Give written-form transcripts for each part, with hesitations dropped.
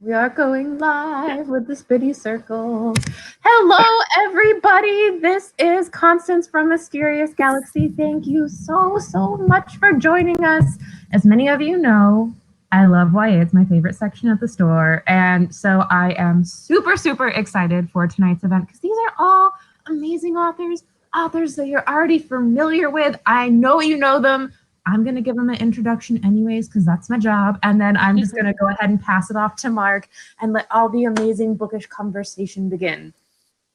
We are going live with the Spitty Circle. Hello, everybody. This is Constance from Mysterious Galaxy. Thank you so much for joining us. As many of you know, I love YA. It's my favorite section at the store. And so I am super excited for tonight's event because these are all amazing authors that you're already familiar with. I know you know them. I'm going to give them an introduction anyways, because that's my job. And then I'm just going to go ahead and pass it off to Mark and let all the amazing bookish conversation begin.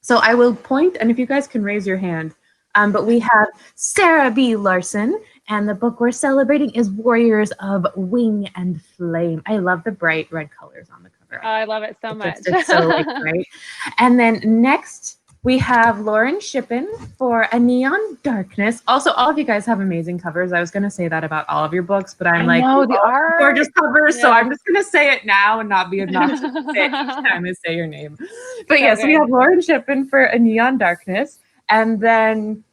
So I will point, and if you guys can raise your hand, but we have Sara B. Larson, and the book we're celebrating is Warriors of Wing and Flame. I love the bright red colors on the cover. Oh, I love it so much. It's so like bright. And then next, we have Lauren Shippen for A Neon Darkness. Also, all of you guys have amazing covers. I was going to say that about all of your books, but I'm like, they are gorgeous covers. Yeah. So I'm just going to say it now and not be obnoxious to say it each time I say your name. But yes, we have Lauren Shippen for A Neon Darkness. And then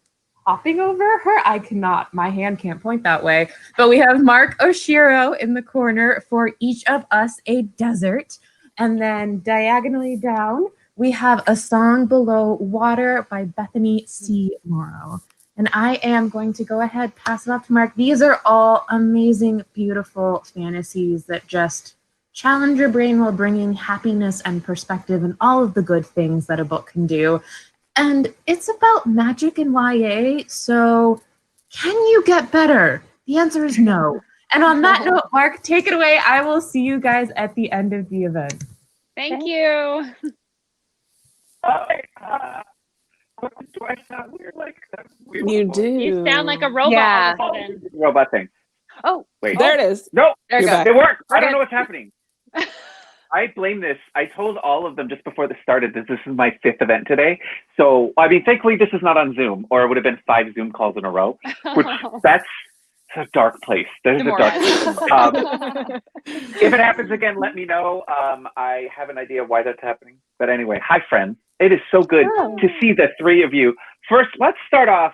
hopping over her, I cannot. My hand can't point that way. But we have Mark Oshiro in the corner for Each of Us a Desert. And then diagonally down, we have A Song Below Water by Bethany C. Morrow. And I am going to go ahead, pass it off to Mark. These are all amazing, beautiful fantasies that just challenge your brain while bringing happiness and perspective and all of the good things that a book can do. And it's about magic and YA, so can you get better? The answer is no. And on that note, Mark, take it away. I will see you guys at the end of the event. Thank you. Do I sound weird? You do. You sound like a robot. Yeah. All of a sudden. Robot thing. Oh, wait. There it is. No, There you it go. worked. I don't know what's happening. I blame this. I told all of them just before this started that this is my 5th event today. So, I mean, thankfully this is not on Zoom, or it would have been 5 Zoom calls in a row, which that's a dark place. There's a dark place. If it happens again, let me know. I have an idea why that's happening. But anyway, hi, friends. It is so good to see the 3 of you. First, let's start off.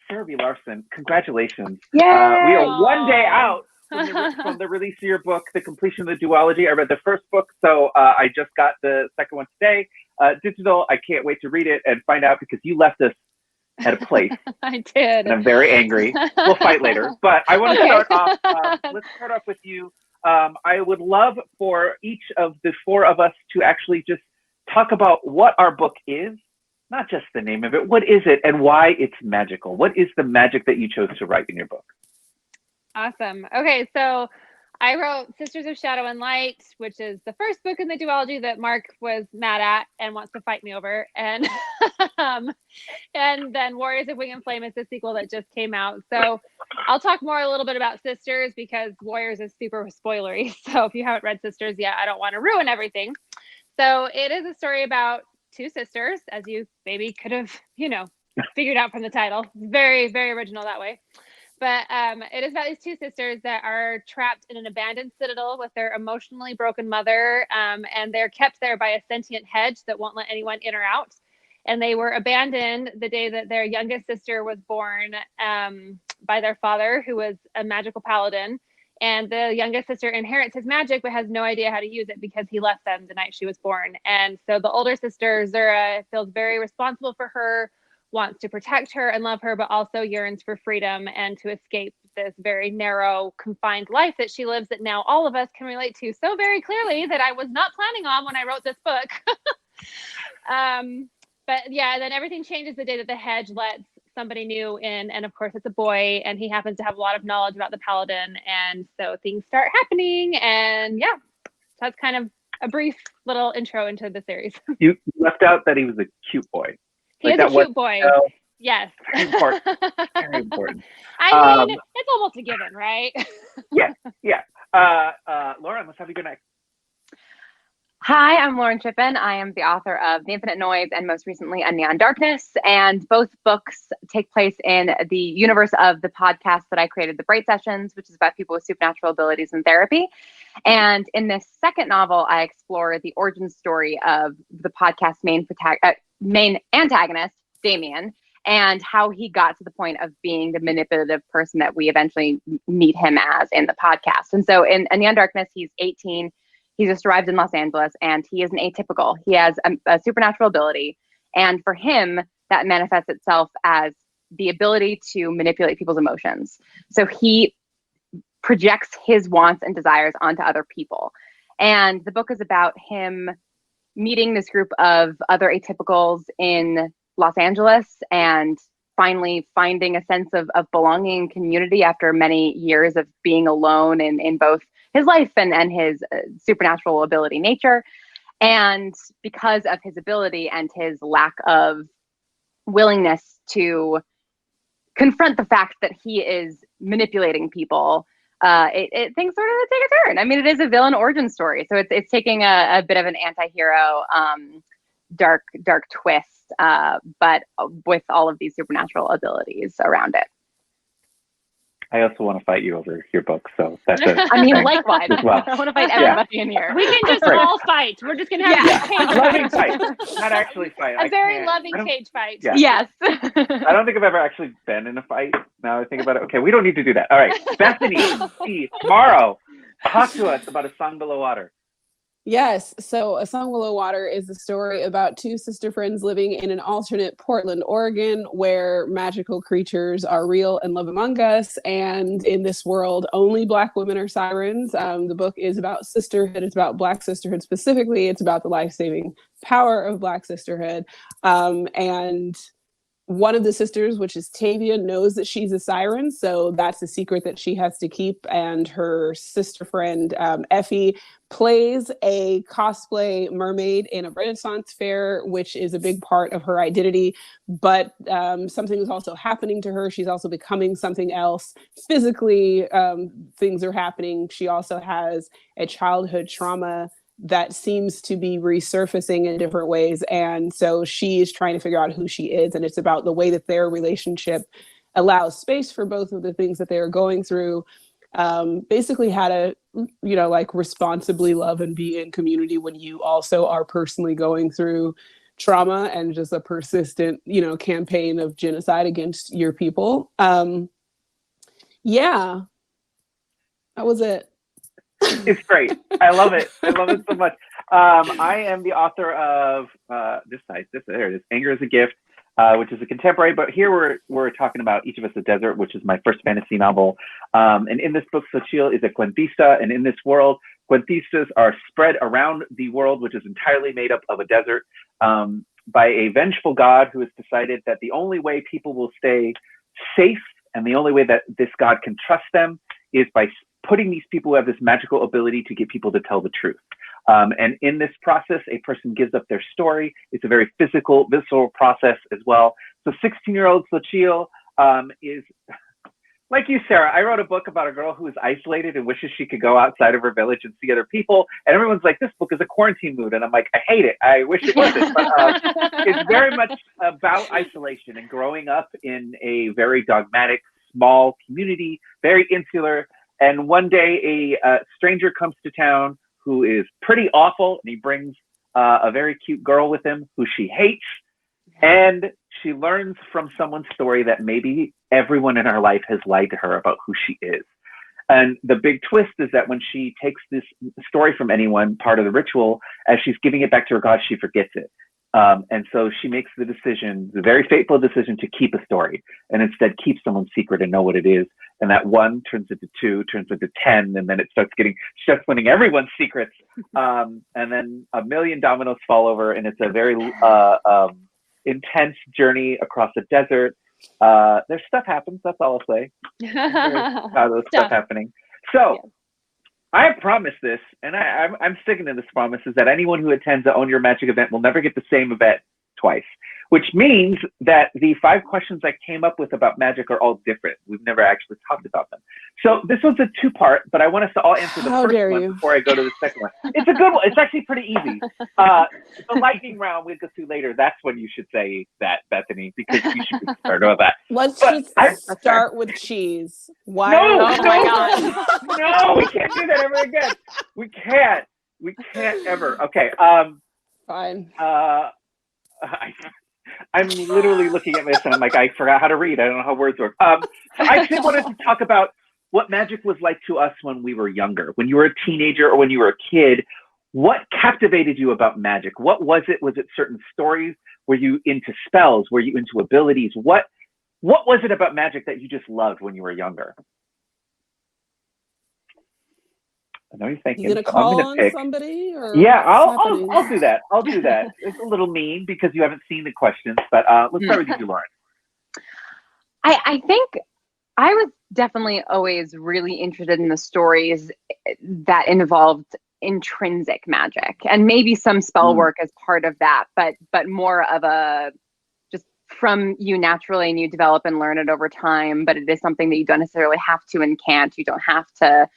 Sara B. Larson, congratulations. We are 1 day out from the release of your book, the completion of the duology. I read the first book, so I just got the second one today. Digital, I can't wait to read it and find out because you left us at a place. I did. And I'm very angry. We'll fight later. But I want to start off. Let's start off with you. I would love for each of the 4 of us to actually just talk about what our book is, not just the name of it. What is it and why it's magical? What is the magic that you chose to write in your book? Awesome. Okay, so I wrote Sisters of Shadow and Light, which is the first book in the duology that Mark was mad at and wants to fight me over. And and then Warriors of Wing and Flame is the sequel that just came out. So I'll talk more a little bit about Sisters because Warriors is super spoilery. So if you haven't read Sisters yet, I don't want to ruin everything. So it is a story about 2 sisters, as you maybe could have, figured out from the title. Very, very original that way. But it is about these 2 sisters that are trapped in an abandoned citadel with their emotionally broken mother, and they're kept there by a sentient hedge that won't let anyone in or out. And they were abandoned the day that their youngest sister was born by their father, who was a magical paladin. And the youngest sister inherits his magic, but has no idea how to use it because he left them the night she was born. And so the older sister, Zura, feels very responsible for her, wants to protect her and love her, but also yearns for freedom and to escape this very narrow, confined life that she lives that now all of us can relate to so very clearly that I was not planning on when I wrote this book. But yeah, then everything changes the day that the hedge lets somebody new in, and of course it's a boy, and he happens to have a lot of knowledge about the paladin, and so things start happening. And yeah, so that's kind of a brief little intro into the series. You left out that he was a cute boy. He is a cute boy. Yes. Very important. Very important. I mean, it's almost a given, right? Yeah. Lauren, let's have you go next. Hi, I'm Lauren Chippen. I am the author of The Infinite Noise and most recently A Neon Darkness. And both books take place in the universe of the podcast that I created, The Bright Sessions, which is about people with supernatural abilities in therapy. And in this second novel, I explore the origin story of the podcast's main antagonist, Damien, and how he got to the point of being the manipulative person that we eventually meet him as in the podcast. And so in A Neon Darkness, he's 18. He's just arrived in Los Angeles, and he is an atypical. He has a supernatural ability. And for him, that manifests itself as the ability to manipulate people's emotions. So he projects his wants and desires onto other people. And the book is about him meeting this group of other atypicals in Los Angeles and finally finding a sense of belonging and community after many years of being alone in both his life and his supernatural ability nature. And because of his ability and his lack of willingness to confront the fact that he is manipulating people, things sort of take a turn. I mean, it is a villain origin story, so it's taking a bit of an anti-hero, dark twist, but with all of these supernatural abilities around it. I also want to fight you over your book, so that's it. I mean, likewise. Well. I want to fight everybody in here. We can just all fight. We're just gonna have a loving fight, not actually fight. A very loving cage fight. Yeah. Yes. I don't think I've ever actually been in a fight. Now I think about it. Okay, we don't need to do that. All right, Bethany C, Morrow, talk to us about A Song Below Water. Yes. So A Song Below Water is a story about two sister friends living in an alternate Portland, Oregon, where magical creatures are real and live among us. And in this world, only Black women are sirens. The book is about sisterhood. It's about Black sisterhood specifically. It's about the life-saving power of Black sisterhood. And one of the sisters, which is Tavia, knows that she's a siren, so that's a secret that she has to keep. And her sister friend, Effie, plays a cosplay mermaid in a Renaissance fair, which is a big part of her identity. But something is also happening to her. She's also becoming something else. Physically, things are happening. She also has a childhood trauma that seems to be resurfacing in different ways. And so she is trying to figure out who she is. And it's about the way that their relationship allows space for both of the things that they are going through. Basically how to, like responsibly love and be in community when you also are personally going through trauma and just a persistent, campaign of genocide against your people. Yeah, that was it. It's great. I love it. I love it so much. I am the author of there it is, Anger is a Gift, which is a contemporary, but here we're talking about Each of Us a Desert, which is my first fantasy novel. And in this book, Xochitl is a cuentista, and in this world, cuentistas are spread around the world, which is entirely made up of a desert, by a vengeful god who has decided that the only way people will stay safe and the only way that this god can trust them is by putting these people who have this magical ability to get people to tell the truth. And in this process, a person gives up their story. It's a very physical, visceral process as well. So 16-year-old Xochitl is, like you, Sarah, I wrote a book about a girl who is isolated and wishes she could go outside of her village and see other people. And everyone's like, this book is a quarantine mood. And I'm like, I hate it. I wish it wasn't. But it's very much about isolation and growing up in a very dogmatic, small community, very insular. And one day a stranger comes to town who is pretty awful, and he brings a very cute girl with him who she hates. And she learns from someone's story that maybe everyone in her life has lied to her about who she is. And the big twist is that when she takes this story from anyone, part of the ritual, as she's giving it back to her god, she forgets it. And so she makes the decision, the very fateful decision, to keep a story and instead keep someone's secret and know what it is. And that 1 turns into 2, turns into 10, and then it starts winning everyone's secrets. And then a million dominoes fall over, and it's a very intense journey across the desert. There's stuff happens. That's all I'll say. There's stuff happening. So. Yeah. I have promised this, and I'm sticking to this promise, is that anyone who attends the Own Your Magic event will never get the same event twice, which means that the 5 questions I came up with about magic are all different. We've never actually talked about them. So this was a 2-part, but I want us to all answer the first one before I go to the second one. It's a good one. It's actually pretty easy. The lightning round we'll go through later. That's when you should say that, Bethany, because you should be concerned about that. Let's start with cheese. Why? No, oh my God. No, we can't do that ever again. We can't ever. Okay. Fine. I'm literally looking at this and I'm like, I forgot how to read. I don't know how words work. So I just wanted to talk about what magic was like to us when we were younger. When you were a teenager or when you were a kid, what captivated you about magic? What was it? Was it certain stories? Were you into spells? Were you into abilities? What was it about magic that you just loved when you were younger? I know you're thinking. You gonna call on somebody? Or yeah, I'll do that. I'll do that. It's a little mean because you haven't seen the questions, but let's start with you, Lauren. I think I was definitely always really interested in the stories that involved intrinsic magic, and maybe some spell work as part of that, but more of a just from you naturally, and you develop and learn it over time. But it is something that you don't necessarily have to and can't. You don't have to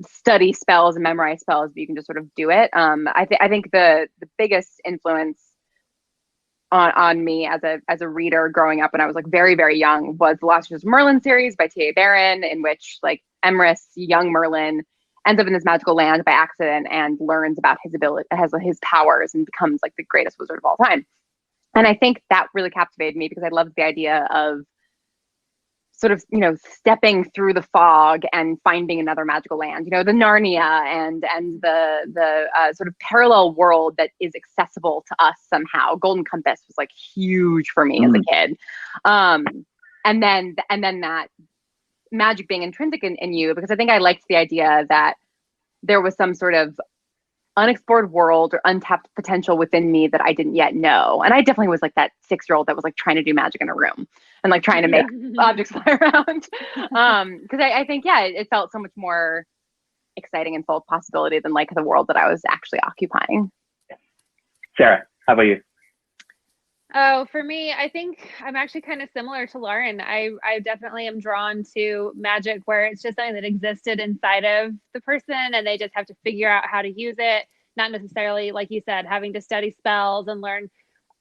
study spells and memorize spells, but you can just sort of do it. I think the biggest influence on me as a reader growing up when I was like very, very young was the Last Years of Merlin series by T.A. Barron, in which like Emrys, young Merlin, ends up in this magical land by accident and learns about his ability, has his powers, and becomes like the greatest wizard of all time. And I think that really captivated me because I loved the idea of sort of, stepping through the fog and finding another magical land, the Narnia and the sort of parallel world that is accessible to us somehow. Golden Compass was like huge for me as a kid. And then that magic being intrinsic in you, because I think I liked the idea that there was some sort of unexplored world or untapped potential within me that I didn't yet know. And I definitely was like that 6-year-old that was like trying to do magic in a room and like trying to make objects fly around. Because I think, it felt so much more exciting and full of possibility than like the world that I was actually occupying. Sarah, how about you? Oh, for me, I think I'm actually kind of similar to Lauren. I definitely am drawn to magic where it's just something that existed inside of the person and they just have to figure out how to use it. Not necessarily, like you said, having to study spells and learn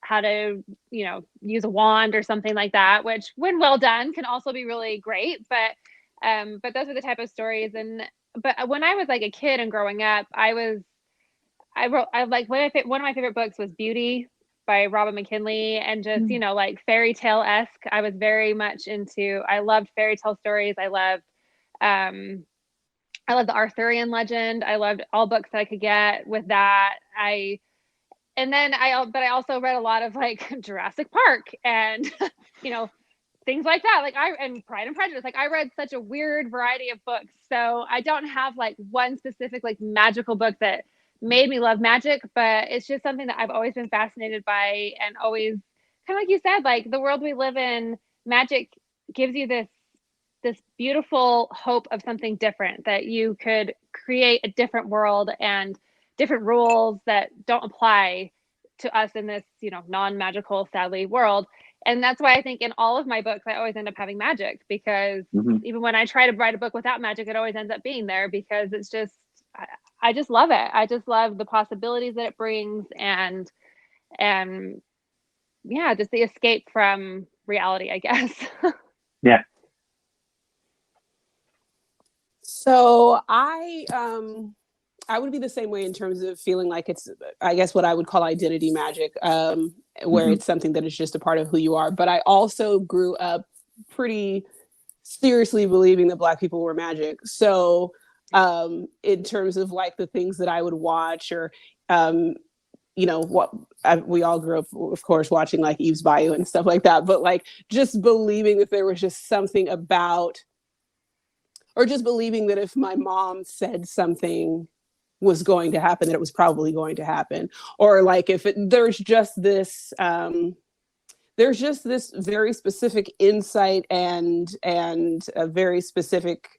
how to, use a wand or something like that, which when well done can also be really great. But those are the type of stories. But when I was like a kid and growing up, one of my favorite books was Beauty by Robin McKinley, and just, like fairy tale-esque. I was very much I loved fairy tale stories. I loved the Arthurian legend. I loved all books that I could get with that. I also read a lot of like Jurassic Park and, things like that. And Pride and Prejudice. Like I read such a weird variety of books. So I don't have like one specific like magical book that made me love magic, but it's just something that I've always been fascinated by, and always kind of like you said, like the world we live in, magic gives you this beautiful hope of something different, that you could create a different world and different rules that don't apply to us in this, non-magical, sadly, world. And that's why I think in all of my books, I always end up having magic, because even when I try to write a book without magic, it always ends up being there, because it's just, I just love it. I just love the possibilities that it brings, and just the escape from reality, I guess. Yeah. So I would be the same way in terms of feeling like it's, I guess, what I would call identity magic, where it's something that is just a part of who you are. But I also grew up pretty seriously believing that Black people were magic. So in terms of like the things that I would watch, or we all grew up, of course, watching like Eve's Bayou and stuff like that, but like just believing that there was just something about, or just believing that if my mom said something was going to happen, that it was probably going to happen. Or like there's just this very specific insight and a very specific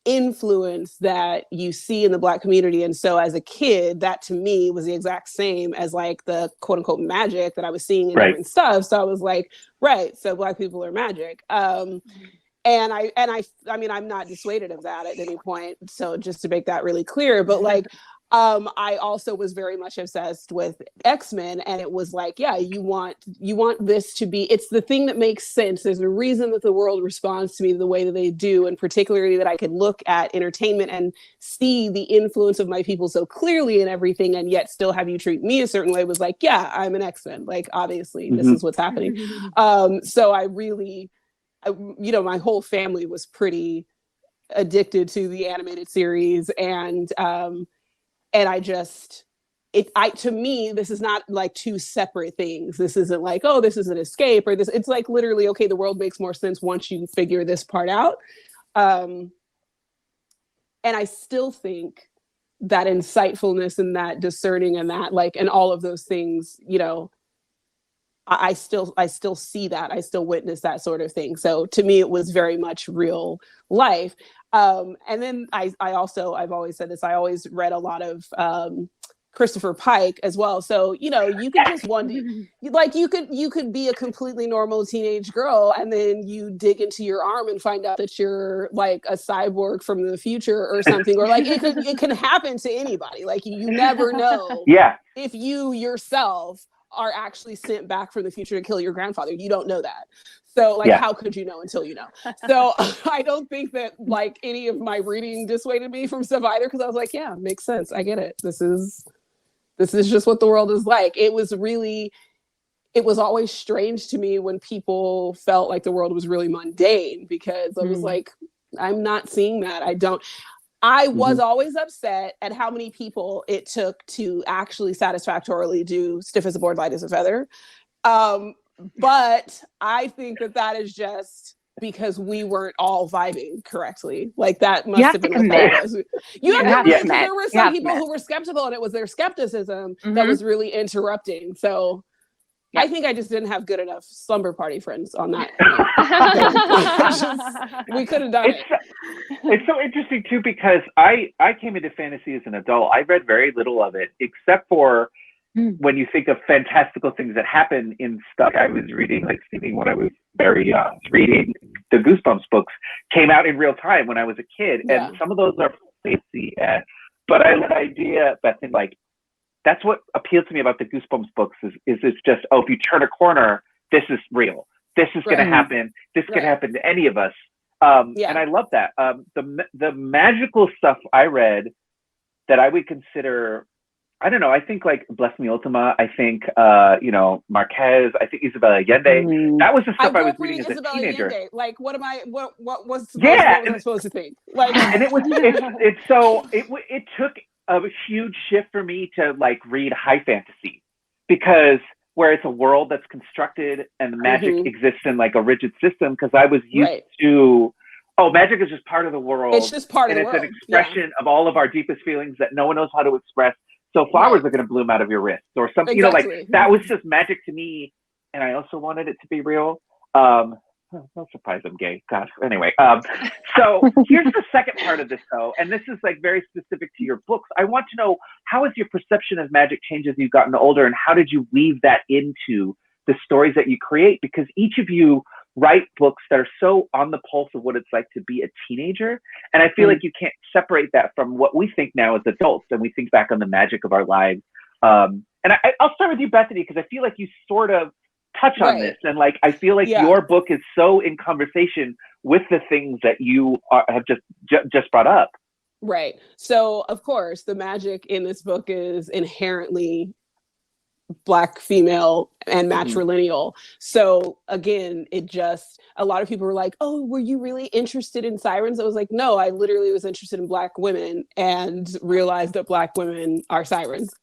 influence that you see in the Black community. And so as a kid, that to me was the exact same as like the quote unquote magic that I was seeing in different stuff. So I was like, right, so Black people are magic. And I mean, I'm not dissuaded of that at any point. So just to make that really clear, but like, I also was very much obsessed with X-Men, and it was like, yeah, you want this to be, it's the thing that makes sense. There's a reason that the world responds to me the way that they do, and particularly that I could look at entertainment and see the influence of my people so clearly in everything, and yet still have you treat me a certain way. It was like, yeah, I'm an X-Men. Like, obviously, this is what's happening. So I really, my whole family was pretty addicted to the animated series, and to me, this is not like two separate things. This isn't like, oh, this is an escape, or this. It's like literally, okay, the world makes more sense once you figure this part out. And I still think that insightfulness and that discerning and that like, and all of those things, you know, I still see that. I still witness that sort of thing. So to me, it was very much real life. And then I've always said this, I always read a lot of Christopher Pike as well. So, you know, you could just wonder, like you could be a completely normal teenage girl, and then you dig into your arm and find out that you're like a cyborg from the future or something, or like it can happen to anybody. Like you never know if you yourself are actually sent back from the future to kill your grandfather. You don't know that. So like, how could you know until you know? So I don't think that like any of my reading dissuaded me from stuff either, because I was like, yeah, makes sense. I get it. This is just what the world is like. It was always strange to me when people felt like the world was really mundane, because I was like, I'm not seeing that. I was always upset at how many people it took to actually satisfactorily do Stiff as a Board, Light as a Feather. But I think that is just because we weren't all vibing correctly. Like that must have been what that was. You have to admit, there were some people who were skeptical, and it was their skepticism that was really interrupting. So I think I just didn't have good enough slumber party friends on that. We could have done it. It's so interesting too, because I came into fantasy as an adult. I read very little of it, except for when you think of fantastical things that happen in stuff I was reading, like Stephen, when I was very young, reading the Goosebumps books came out in real time when I was a kid. And some of those are fancy. But I had an idea, Bethany, like, that's what appealed to me about the Goosebumps books is it's just, oh, if you turn a corner, this is real. This is going to happen. This could happen to any of us. And I love that. The magical stuff I read that I would consider, I don't know, I think like Bless Me Ultima, I think, Marquez, I think Isabel Allende. That was the stuff I was reading as a teenager. Allende. Like, what was I supposed to think? Like, and it took a huge shift for me to like read high fantasy, because where it's a world that's constructed and the magic exists in like a rigid system, because I was used to, magic is just part of the world. It's just part of the world. And it's an expression of all of our deepest feelings that no one knows how to express. So flowers are going to bloom out of your wrist or something, you know, like that was just magic to me. And I also wanted it to be real. No surprise I'm gay. Gosh. Anyway, so here's the second part of this though, and this is like very specific to your books. I want to know, how has your perception of magic changed as you've gotten older, and how did you weave that into the stories that you create? Because each of you write books that are so on the pulse of what it's like to be a teenager, and I feel like you can't separate that from what we think now as adults, and we think back on the magic of our lives. And I'll start with you, Bethany, because I feel like you sort of touch on this, and like I feel like your book is so in conversation with the things that you have just brought up. Right. So of course the magic in this book is inherently Black female and matrilineal. So again, a lot of people were like, oh, were you really interested in sirens? I was like, no, I literally was interested in Black women and realized that Black women are sirens.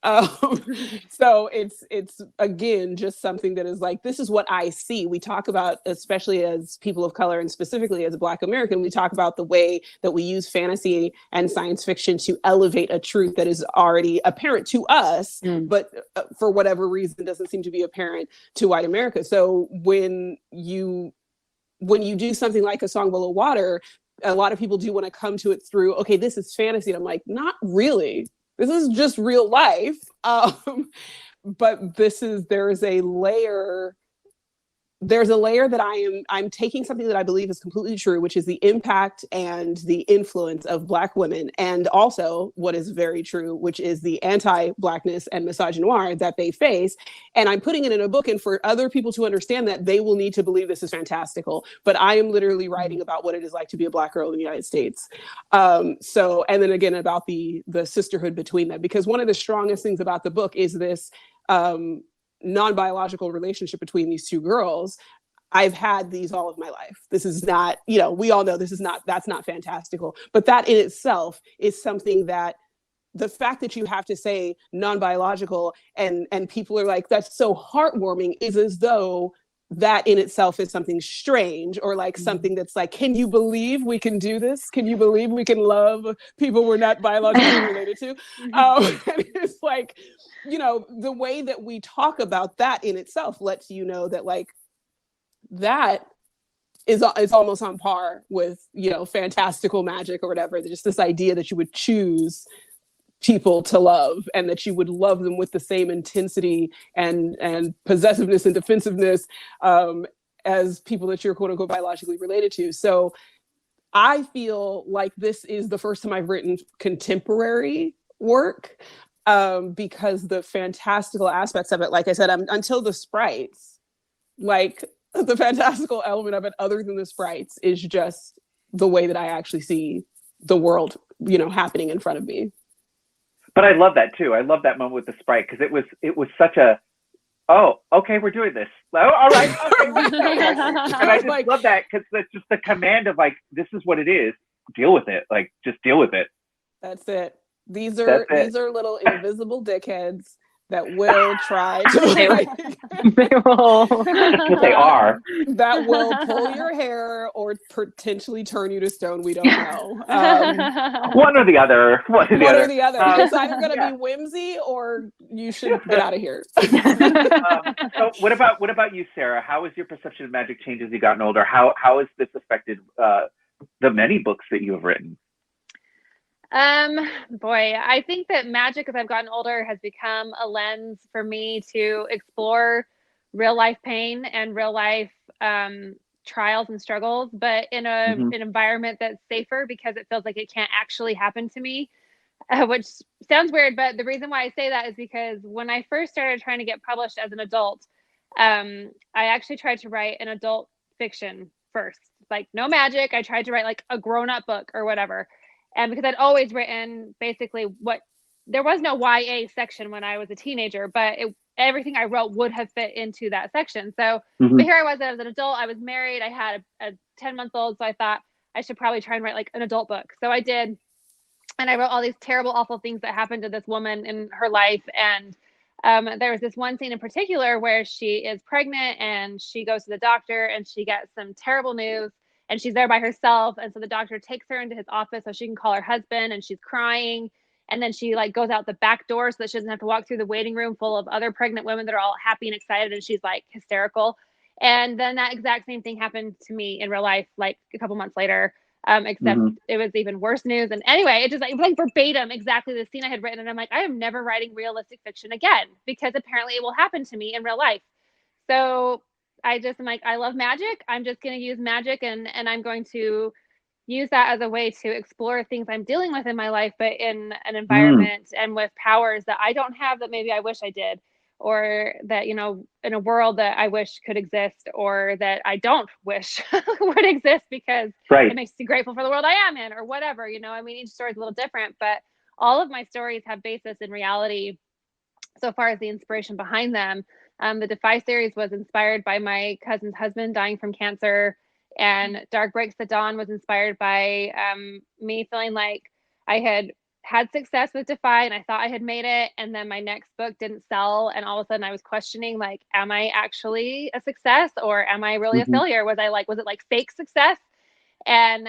So it's again, just something that is like, this is what I see. We talk about, especially as people of color and specifically as a Black American, we talk about the way that we use fantasy and science fiction to elevate a truth that is already apparent to us, but for whatever reason doesn't seem to be apparent to white America. So when you do something like A Song Below Water, a lot of people do want to come to it through, okay, this is fantasy. And I'm like, not really. This is just real life. But there's a layer that I'm taking something that I believe is completely true, which is the impact and the influence of Black women, and also what is very true, which is the anti-Blackness and misogynoir that they face. And I'm putting it in a book, and for other people to understand that, they will need to believe this is fantastical. But I am literally writing about what it is like to be a Black girl in the United States. And then again about the sisterhood between them, because one of the strongest things about the book is this non-biological relationship between these two girls. I've had these all of my life. This is not, you know, we all know that's not fantastical. But that in itself is something that the fact that you have to say non-biological and people are like, that's so heartwarming, is as though that in itself is something strange, or like something that's like, can you believe we can do this? Can you believe we can love people we're not biologically related to? And it's like, you know, the way that we talk about that in itself lets you know that like that is almost on par with, you know, fantastical magic or whatever. Just this idea that you would choose people to love and that you would love them with the same intensity and possessiveness and defensiveness as people that you're quote unquote biologically related to. So I feel like this is the first time I've written contemporary work because the fantastical aspects of it, like I said, until the sprites, like the fantastical element of it other than the sprites is just the way that I actually see the world, you know, happening in front of me. But I love that too. I love that moment with the sprite because it was such a, oh, okay, we're doing this. Oh, all right, okay, we're doing this. And I just love that because that's just the command of like, this is what it is. Deal with it. Like, just deal with it. That's it. These are little invisible dickheads that will try to They will. That's what they are. That will pull your hair or potentially turn you to stone. We don't know. One or the other. One or the other. It's either going to be whimsy or you should get out of here. So what about you, Sarah? How has your perception of magic changed as you've gotten older? How has this affected the many books that you have written? Boy, I think that magic as I've gotten older has become a lens for me to explore real life pain and real life trials and struggles, but in an environment that's safer because it feels like it can't actually happen to me, which sounds weird. But the reason why I say that is because when I first started trying to get published as an adult, I actually tried to write an adult fiction first, like no magic. I tried to write like a grown-up book or whatever. And because I'd always written basically there was no YA section when I was a teenager, but everything I wrote would have fit into that section. So, but here I was as an adult, I was married, I had a 10-month-old. So I thought I should probably try and write like an adult book. So I did. And I wrote all these terrible, awful things that happened to this woman in her life. And there was this one scene in particular where she is pregnant and she goes to the doctor and she gets some terrible news. And she's there by herself. And so the doctor takes her into his office so she can call her husband, and she's crying. And then she like goes out the back door so that she doesn't have to walk through the waiting room full of other pregnant women that are all happy and excited. And she's like hysterical. And then that exact same thing happened to me in real life, like a couple months later, except it was even worse news. And anyway, it was like verbatim, exactly the scene I had written. And I'm like, I am never writing realistic fiction again, because apparently it will happen to me in real life. So I just am like, I love magic. I'm just going to use magic and I'm going to use that as a way to explore things I'm dealing with in my life, but in an environment and with powers that I don't have that maybe I wish I did, or that, you know, in a world that I wish could exist, or that I don't wish would exist because it makes you grateful for the world I am in, or whatever, you know. I mean, each story is a little different, but all of my stories have basis in reality so far as the inspiration behind them. The Defy series was inspired by my cousin's husband dying from cancer, and Dark Breaks the Dawn was inspired by me feeling like I had success with Defy and I thought I had made it, and then my next book didn't sell, and all of a sudden I was questioning, like, am I actually a success, or am I really a failure? Was it like fake success? And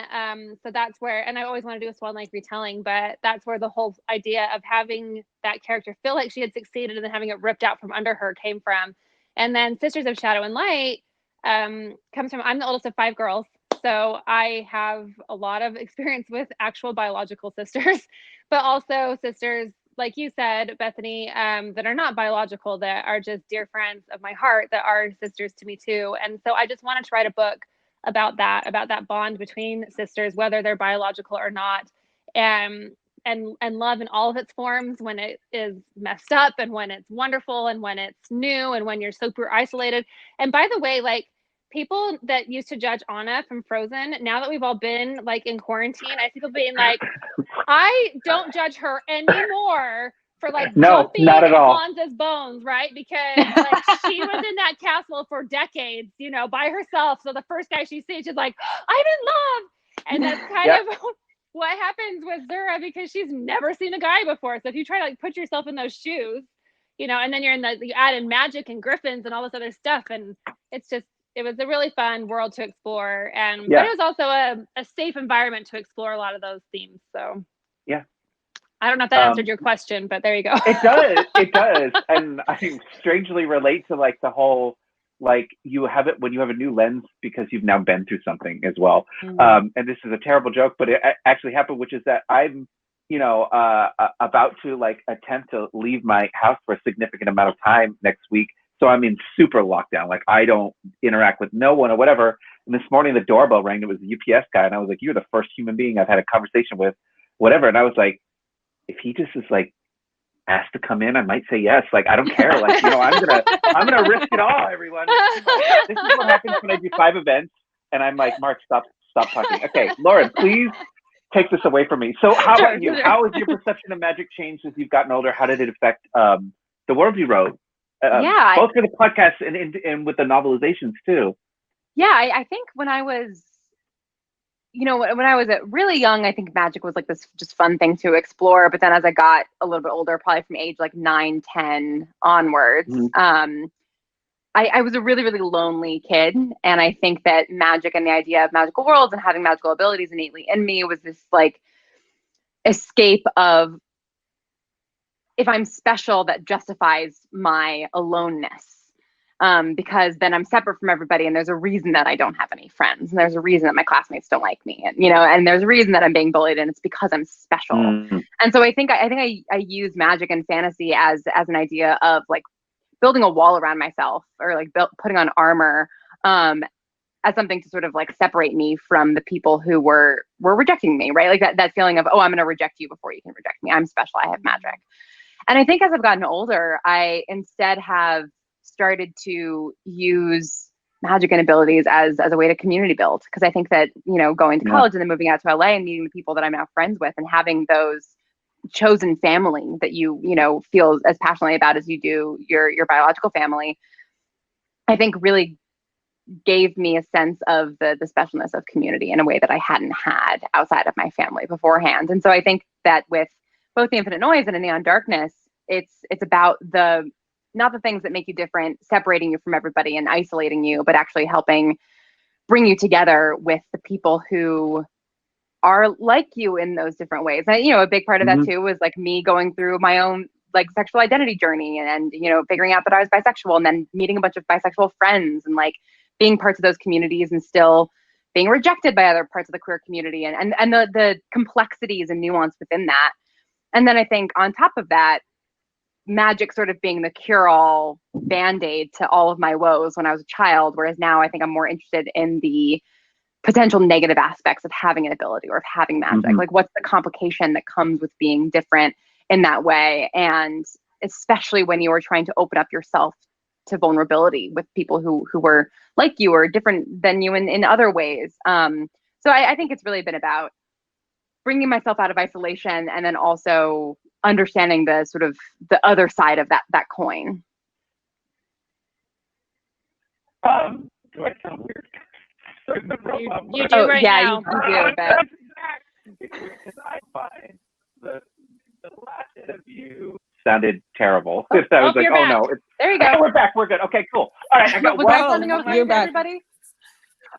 so that's where, and I always want to do a Swan Lake retelling, but that's where the whole idea of having that character feel like she had succeeded and then having it ripped out from under her came from. And then Sisters of Shadow and Light comes from, I'm the oldest of 5 girls. So I have a lot of experience with actual biological sisters, but also sisters, like you said, Bethany, that are not biological, that are just dear friends of my heart, that are sisters to me too. And so I just wanted to write a book about that bond between sisters, whether they're biological or not, and love in all of its forms, when it is messed up and when it's wonderful and when it's new and when you're super isolated. And by the way, like, people that used to judge Anna from Frozen, now that we've all been like in quarantine, I see people being like, I don't judge her anymore for like No, Dumpy not at and all. Kwanzaa's bones, right? Because like she was in that castle for decades, you know, by herself. So the first guy she sees, she's like, I'm in love. And that's kind of what happens with Zura, because she's never seen a guy before. So if you try to like put yourself in those shoes, you know, and then you add in magic and griffins and all this other stuff, and it's just, it was a really fun world to explore, and but it was also a safe environment to explore a lot of those themes. So I don't know if that answered your question, but there you go. It does, and I think strangely relate to like the whole, like you have it when you have a new lens because you've now been through something as well. And this is a terrible joke, but it actually happened, which is that I'm, you know, about to like attempt to leave my house for a significant amount of time next week. So I'm in super lockdown. Like I don't interact with no one or whatever. And this morning the doorbell rang. It was the UPS guy, and I was like, "You're the first human being I've had a conversation with, whatever." And I was like, if he just is like asked to come in, I might say yes. Like, I don't care. Like, you know, I'm gonna risk it all, everyone. This is what happens when I do 5 events and I'm like, Mark, stop talking. Okay, Lauren, please take this away from me. So how about you? How has your perception of magic changed as you've gotten older? How did it affect the world you wrote? Both for the podcast and with the novelizations too. Yeah, I think when I was, you know, when I was really young, I think magic was like this just fun thing to explore. But then as I got a little bit older, probably from age like 9, 10 onwards, I was a really, really lonely kid. And I think that magic and the idea of magical worlds and having magical abilities innately in me was this like escape of, if I'm special, that justifies my aloneness. Because then I'm separate from everybody, and there's a reason that I don't have any friends, and there's a reason that my classmates don't like me, and you know, and there's a reason that I'm being bullied, and it's because I'm special. And so I think I use magic and fantasy as an idea of like building a wall around myself, or like putting on armor, as something to sort of like separate me from the people who were rejecting me, right? Like that feeling of, oh, I'm going to reject you before you can reject me. I'm special. I have magic. And I think as I've gotten older, I instead have started to use magic and abilities as a way to community build. Because I think that, you know, going to college and then moving out to LA and meeting the people that I'm now friends with and having those chosen family that you know, feel as passionately about as you do your biological family, I think really gave me a sense of the specialness of community in a way that I hadn't had outside of my family beforehand. And so I think that with both The Infinite Noise and In Neon Darkness, it's about not the things that make you different, separating you from everybody and isolating you, but actually helping bring you together with the people who are like you in those different ways. And, you know, a big part of that too was like me going through my own like sexual identity journey and, you know, figuring out that I was bisexual and then meeting a bunch of bisexual friends and like being parts of those communities and still being rejected by other parts of the queer community and the complexities and nuance within that. And then I think on top of that, magic sort of being the cure-all band-aid to all of my woes when I was a child, whereas now I think I'm more interested in the potential negative aspects of having an ability or of having magic. Like, what's the complication that comes with being different in that way? And especially when you are trying to open up yourself to vulnerability with people who were like you or different than you in other ways. So I think it's really been about bringing myself out of isolation and then also understanding the sort of the other side of that coin. Do I sound weird? You do right now. You do, but I find the last interview sounded terrible. I was like, oh no. There you go. We're back. We're good. Okay, cool. All right. I got was that sounding okay with everybody?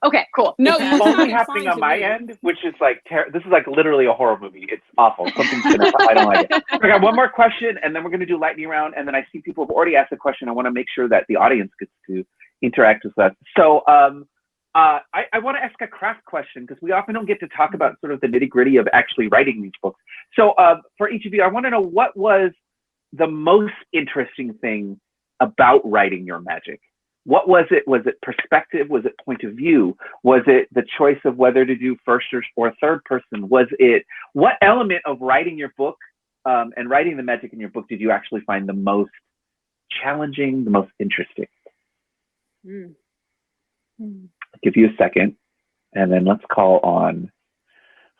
Okay, cool. No, it's only happening on my end, which is like, this is like literally a horror movie. It's awful. Something's gonna, I don't like it. I got one more question, and then we're going to do lightning round. And then I see people have already asked a question. I want to make sure that the audience gets to interact with us. So I want to ask a craft question because we often don't get to talk about sort of the nitty gritty of actually writing these books. So for each of you, I want to know, what was the most interesting thing about writing your magic? What was it? Was it perspective? Was it point of view? Was it the choice of whether to do first or third person? Was it, what element of writing your book and writing the magic in your book did you actually find the most challenging, the most interesting? I'll give you a second, and then let's call on,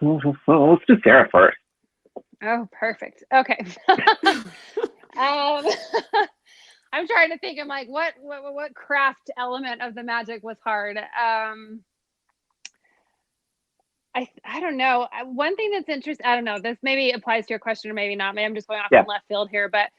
let's do Sarah first. Oh, perfect. Okay. I'm trying to think. I'm like, what craft element of the magic was hard? I don't know. One thing that's interesting, I don't know, this maybe applies to your question or maybe not. Maybe I'm just going off in left field here, but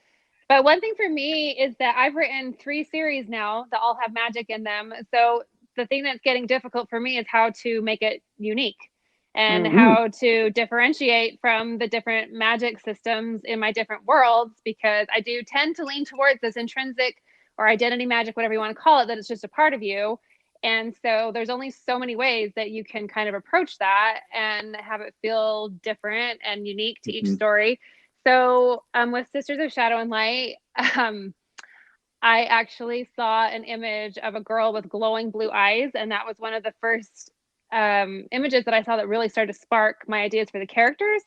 one thing for me is that I've written 3 series now that all have magic in them. So the thing that's getting difficult for me is how to make it unique and how to differentiate from the different magic systems in my different worlds, because I do tend to lean towards this intrinsic or identity magic, whatever you want to call it, that it's just a part of you. And so there's only so many ways that you can kind of approach that and have it feel different and unique to each story. So with Sisters of Shadow and Light, I actually saw an image of a girl with glowing blue eyes. And that was one of the first images that I saw that really started to spark my ideas for the characters.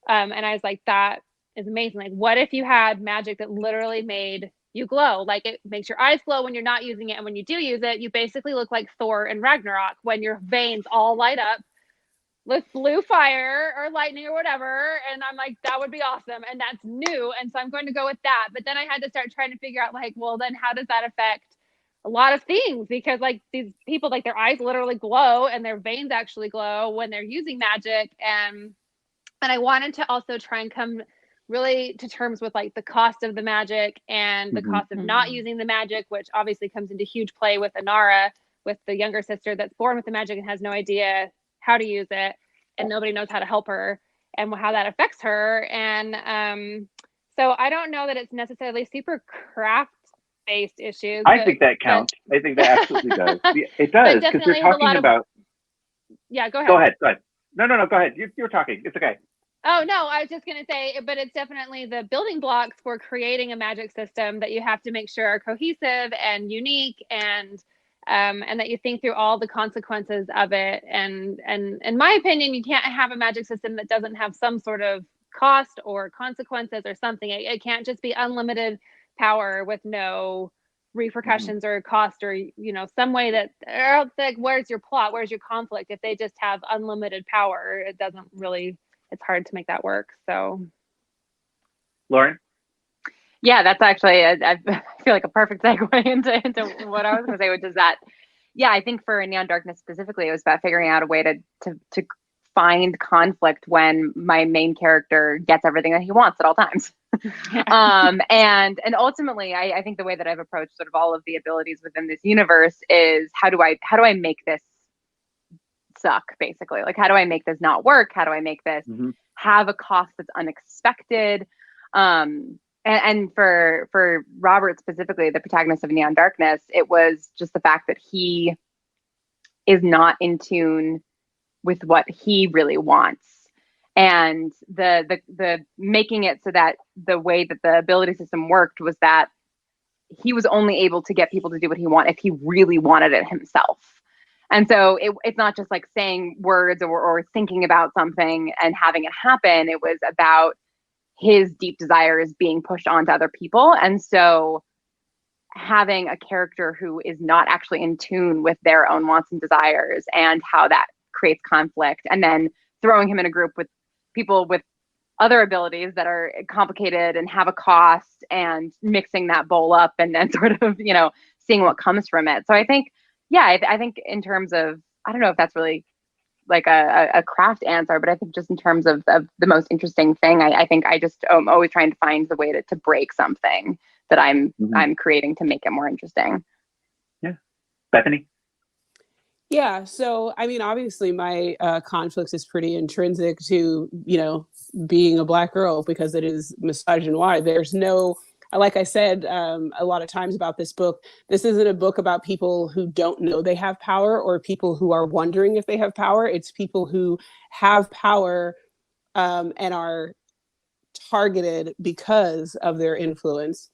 And I was like, that is amazing. Like, what if you had magic that literally made you glow? Like, it makes your eyes glow when you're not using it. And when you do use it, you basically look like Thor and Ragnarok when your veins all light up with blue fire or lightning or whatever. And I'm like, that would be awesome. And that's new. And so I'm going to go with that. But then I had to start trying to figure out, like, well, then how does that affect a lot of things? Because like these people, like their eyes literally glow and their veins actually glow when they're using magic. And I wanted to also try and come really to terms with like the cost of the magic and the cost of not using the magic, which obviously comes into huge play with Inara, with the younger sister that's born with the magic and has no idea how to use it, and nobody knows how to help her, and how that affects her. And so I don't know that it's necessarily super craft based issues. I think that counts. I think that absolutely does. It does, because you're talking about. Yeah, go ahead. Go ahead. No, go ahead. You were talking. It's okay. Oh, no, I was just going to say, but it's definitely the building blocks for creating a magic system that you have to make sure are cohesive and unique, and that you think through all the consequences of it. And in my opinion, you can't have a magic system that doesn't have some sort of cost or consequences or something. It can't just be unlimited power with no repercussions or cost, or some way that, or else, like, where's your plot? Where's your conflict? If they just have unlimited power, it doesn't really, it's hard to make that work. So Lauren? Yeah, that's actually, I feel like a perfect segue into what I was going to say, which is that, yeah, I think for Neon Darkness specifically, it was about figuring out a way to find conflict when my main character gets everything that he wants at all times. And ultimately, I think the way that I've approached sort of all of the abilities within this universe is how do I make this suck, basically? Like, how do I make this not work? How do I make this have a cost that's unexpected? And for Robert specifically, the protagonist of Neon Darkness, it was just the fact that he is not in tune with what he really wants, and the making it so that the way that the ability system worked was that he was only able to get people to do what he wanted if he really wanted it himself. And so it's not just like saying words or thinking about something and having it happen. It was about his deep desires being pushed onto other people. And so having a character who is not actually in tune with their own wants and desires, and how that creates conflict, and then throwing him in a group with people with other abilities that are complicated and have a cost, and mixing that bowl up and then sort of, seeing what comes from it. So I think, I think in terms of, I don't know if that's really like a craft answer, but I think just in terms of the most interesting thing, I think I just am always trying to find the way to break something that I'm creating to make it more interesting. Yeah. Bethany? Yeah. So, I mean, obviously my conflict is pretty intrinsic to, being a Black girl, because it is misogynoir. There's no, like I said a lot of times about this book, this isn't a book about people who don't know they have power or people who are wondering if they have power. It's people who have power and are targeted because of their influence.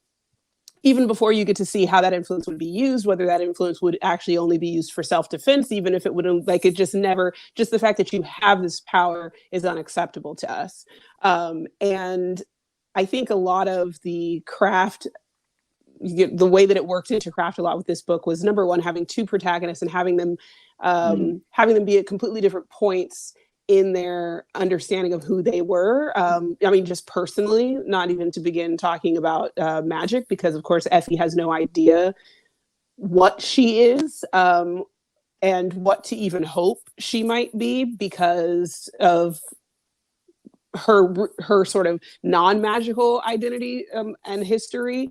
Even before you get to see how that influence would be used, whether that influence would actually only be used for self-defense, even if it wouldn't, like, it just never, just the fact that you have this power is unacceptable to us. And I think a lot of the craft, the way that it worked into craft a lot with this book was, number one, having 2 protagonists and having them be at completely different points in their understanding of who they were. I mean, just personally, not even to begin talking about magic, because of course Effie has no idea what she is, and what to even hope she might be because of her sort of non-magical identity and history.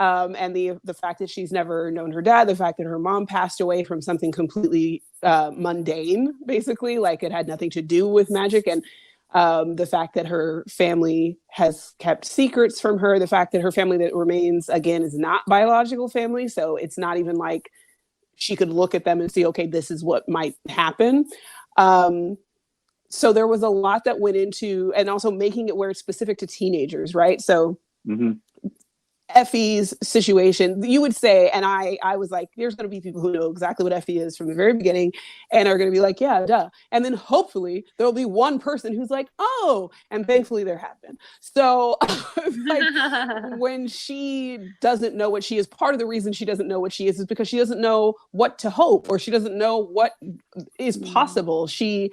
And the fact that she's never known her dad, the fact that her mom passed away from something completely mundane, basically, like it had nothing to do with magic, and the fact that her family has kept secrets from her, the fact that her family that remains, again, is not biological family, so it's not even like she could look at them and see, okay, this is what might happen. So there was a lot that went into, and also making it where it's specific to teenagers, right? So Effie's situation, you would say, and I was like, there's going to be people who know exactly what Effie is from the very beginning and are going to be like, yeah, duh. And then hopefully there'll be one person who's like, oh, and thankfully there have been. So like when she doesn't know what she is, part of the reason she doesn't know what she is because she doesn't know what to hope, or she doesn't know what is possible. She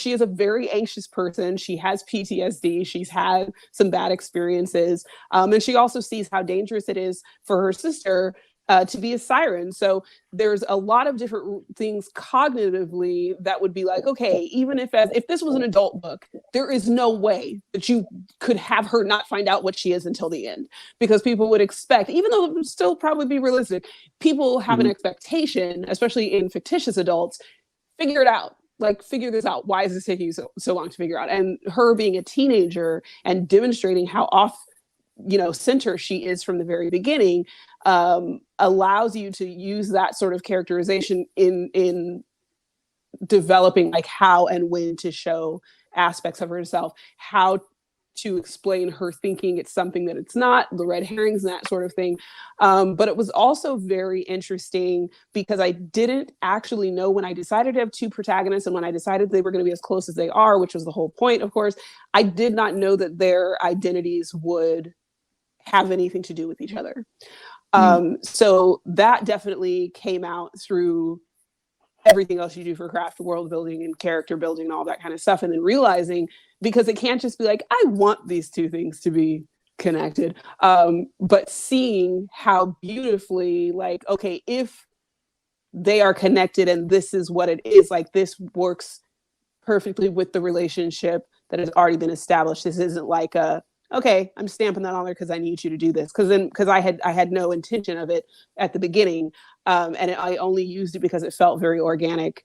is a very anxious person. She has PTSD. She's had some bad experiences. And she also sees how dangerous it is for her sister to be a siren. So there's a lot of different things cognitively that would be like, okay, even if this was an adult book, there is no way that you could have her not find out what she is until the end, because people would expect, even though it would still probably be realistic, people have an expectation, especially in fictitious adults, figure it out. Like, figure this out. Why is this taking you so long to figure out? And her being a teenager and demonstrating how off, center she is from the very beginning, allows you to use that sort of characterization in developing like how and when to show aspects of herself, how to explain her thinking it's something that it's not, the red herrings and that sort of thing. But it was also very interesting because I didn't actually know, when I decided to have two protagonists and when I decided they were going to be as close as they are, which was the whole point, of course, I did not know that their identities would have anything to do with each other. So that definitely came out through everything else you do for craft, world building and character building and all that kind of stuff. And then realizing, because it can't just be like, I want these two things to be connected, but seeing how beautifully, like, okay, if they are connected and this is what it is, like, this works perfectly with the relationship that has already been established. This isn't like okay, I'm stamping that on there because I need you to do this. Because I had no intention of it at the beginning. And I only used it because it felt very organic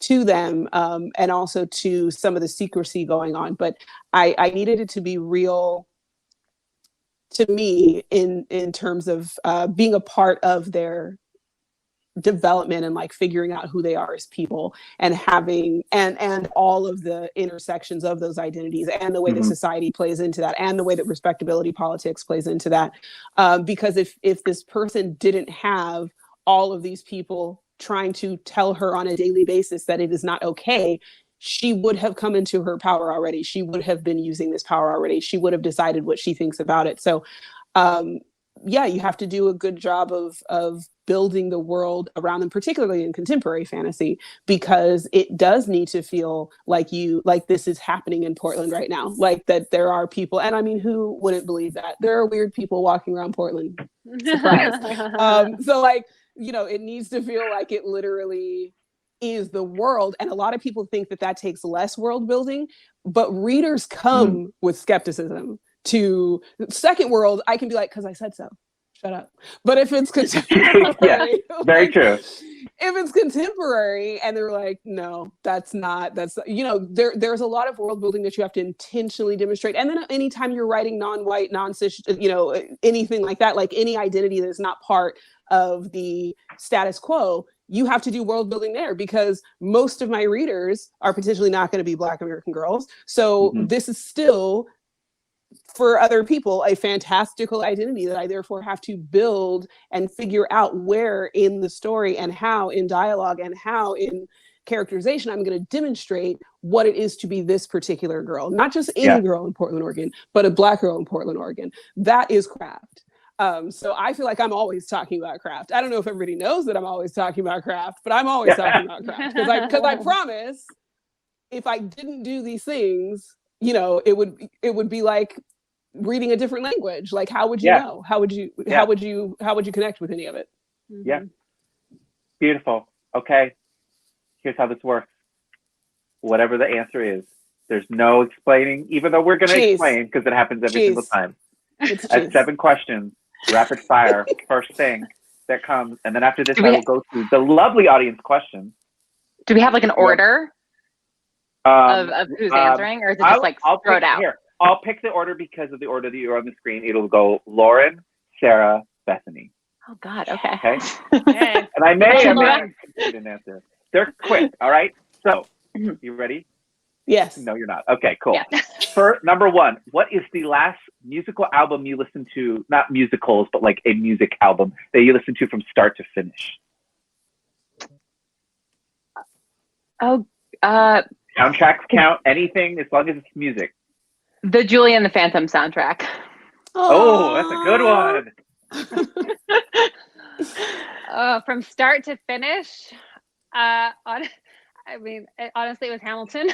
to them, and also to some of the secrecy going on. But I needed it to be real to me in terms of being a part of their development and like figuring out who they are as people, and having and all of the intersections of those identities, and the way that society plays into that, and the way that respectability politics plays into that. Because if this person didn't have all of these people trying to tell her on a daily basis that it is not okay, she would have come into her power already. She would have been using this power already. She would have decided what she thinks about it. So yeah, you have to do a good job of building the world around them, particularly in contemporary fantasy, because it does need to feel like this is happening in Portland right now. Like, that there are people, and I mean, who wouldn't believe that? There are weird people walking around Portland. Surprise. So like, it needs to feel like it literally is the world. And a lot of people think that takes less world building, but readers come with skepticism to second world. I can be like, because I said so. Shut up. But if it's contemporary, yeah, very true. If it's contemporary and they're like, no, there's a lot of world building that you have to intentionally demonstrate. And then anytime you're writing non-white, non-cis, anything like that, like any identity that is not part of the status quo, you have to do world building there, because most of my readers are potentially not going to be Black American girls. So this is still, for other people, a fantastical identity that I therefore have to build and figure out where in the story and how in dialogue and how in characterization I'm going to demonstrate what it is to be this particular girl, not just any girl in Portland, Oregon, but a Black girl in Portland, Oregon. That is craft. So I feel like I'm always talking about craft. I don't know if everybody knows that I'm always talking about craft, but I'm always talking about craft because I promise if I didn't do these things, you know, it would be like reading a different language. Like, how would you know? How would you connect with any of it? Yeah. Beautiful. Okay. Here's how this works. Whatever the answer is, there's no explaining, even though we're going to explain because it happens every single time. At 7 questions, rapid fire, first thing that comes. And then after this, I will go through the lovely audience questions. Do we have like an order of who's answering, or is it just like throw it out? Here, I'll pick the order because of the order that you're on the screen. It'll go Lauren, Sarah, Bethany. Oh God, okay. Okay. And I may complete an answer. They're quick, all right? So, you ready? Yes. No, you're not. Okay, cool. Yeah. For number 1, what is the last musical album you listened to? Not musicals, but like a music album that you listened to from start to finish. Soundtracks count. Anything as long as it's music. The Julie and the Phantom soundtrack. Oh, that's a good one. From start to finish, honestly, it was Hamilton.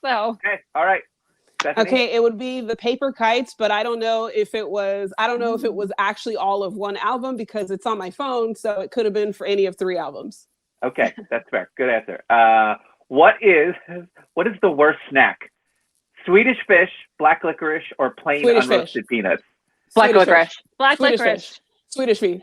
So. Okay. All right. Bethany? Okay, it would be the Paper Kites, but I don't know if it was actually all of one album because it's on my phone, so it could have been for any of 3 albums. Okay, that's fair. Good answer. What is the worst snack? Swedish fish, black licorice, or plain unroasted peanuts? Black licorice. Black licorice. Swedish fish.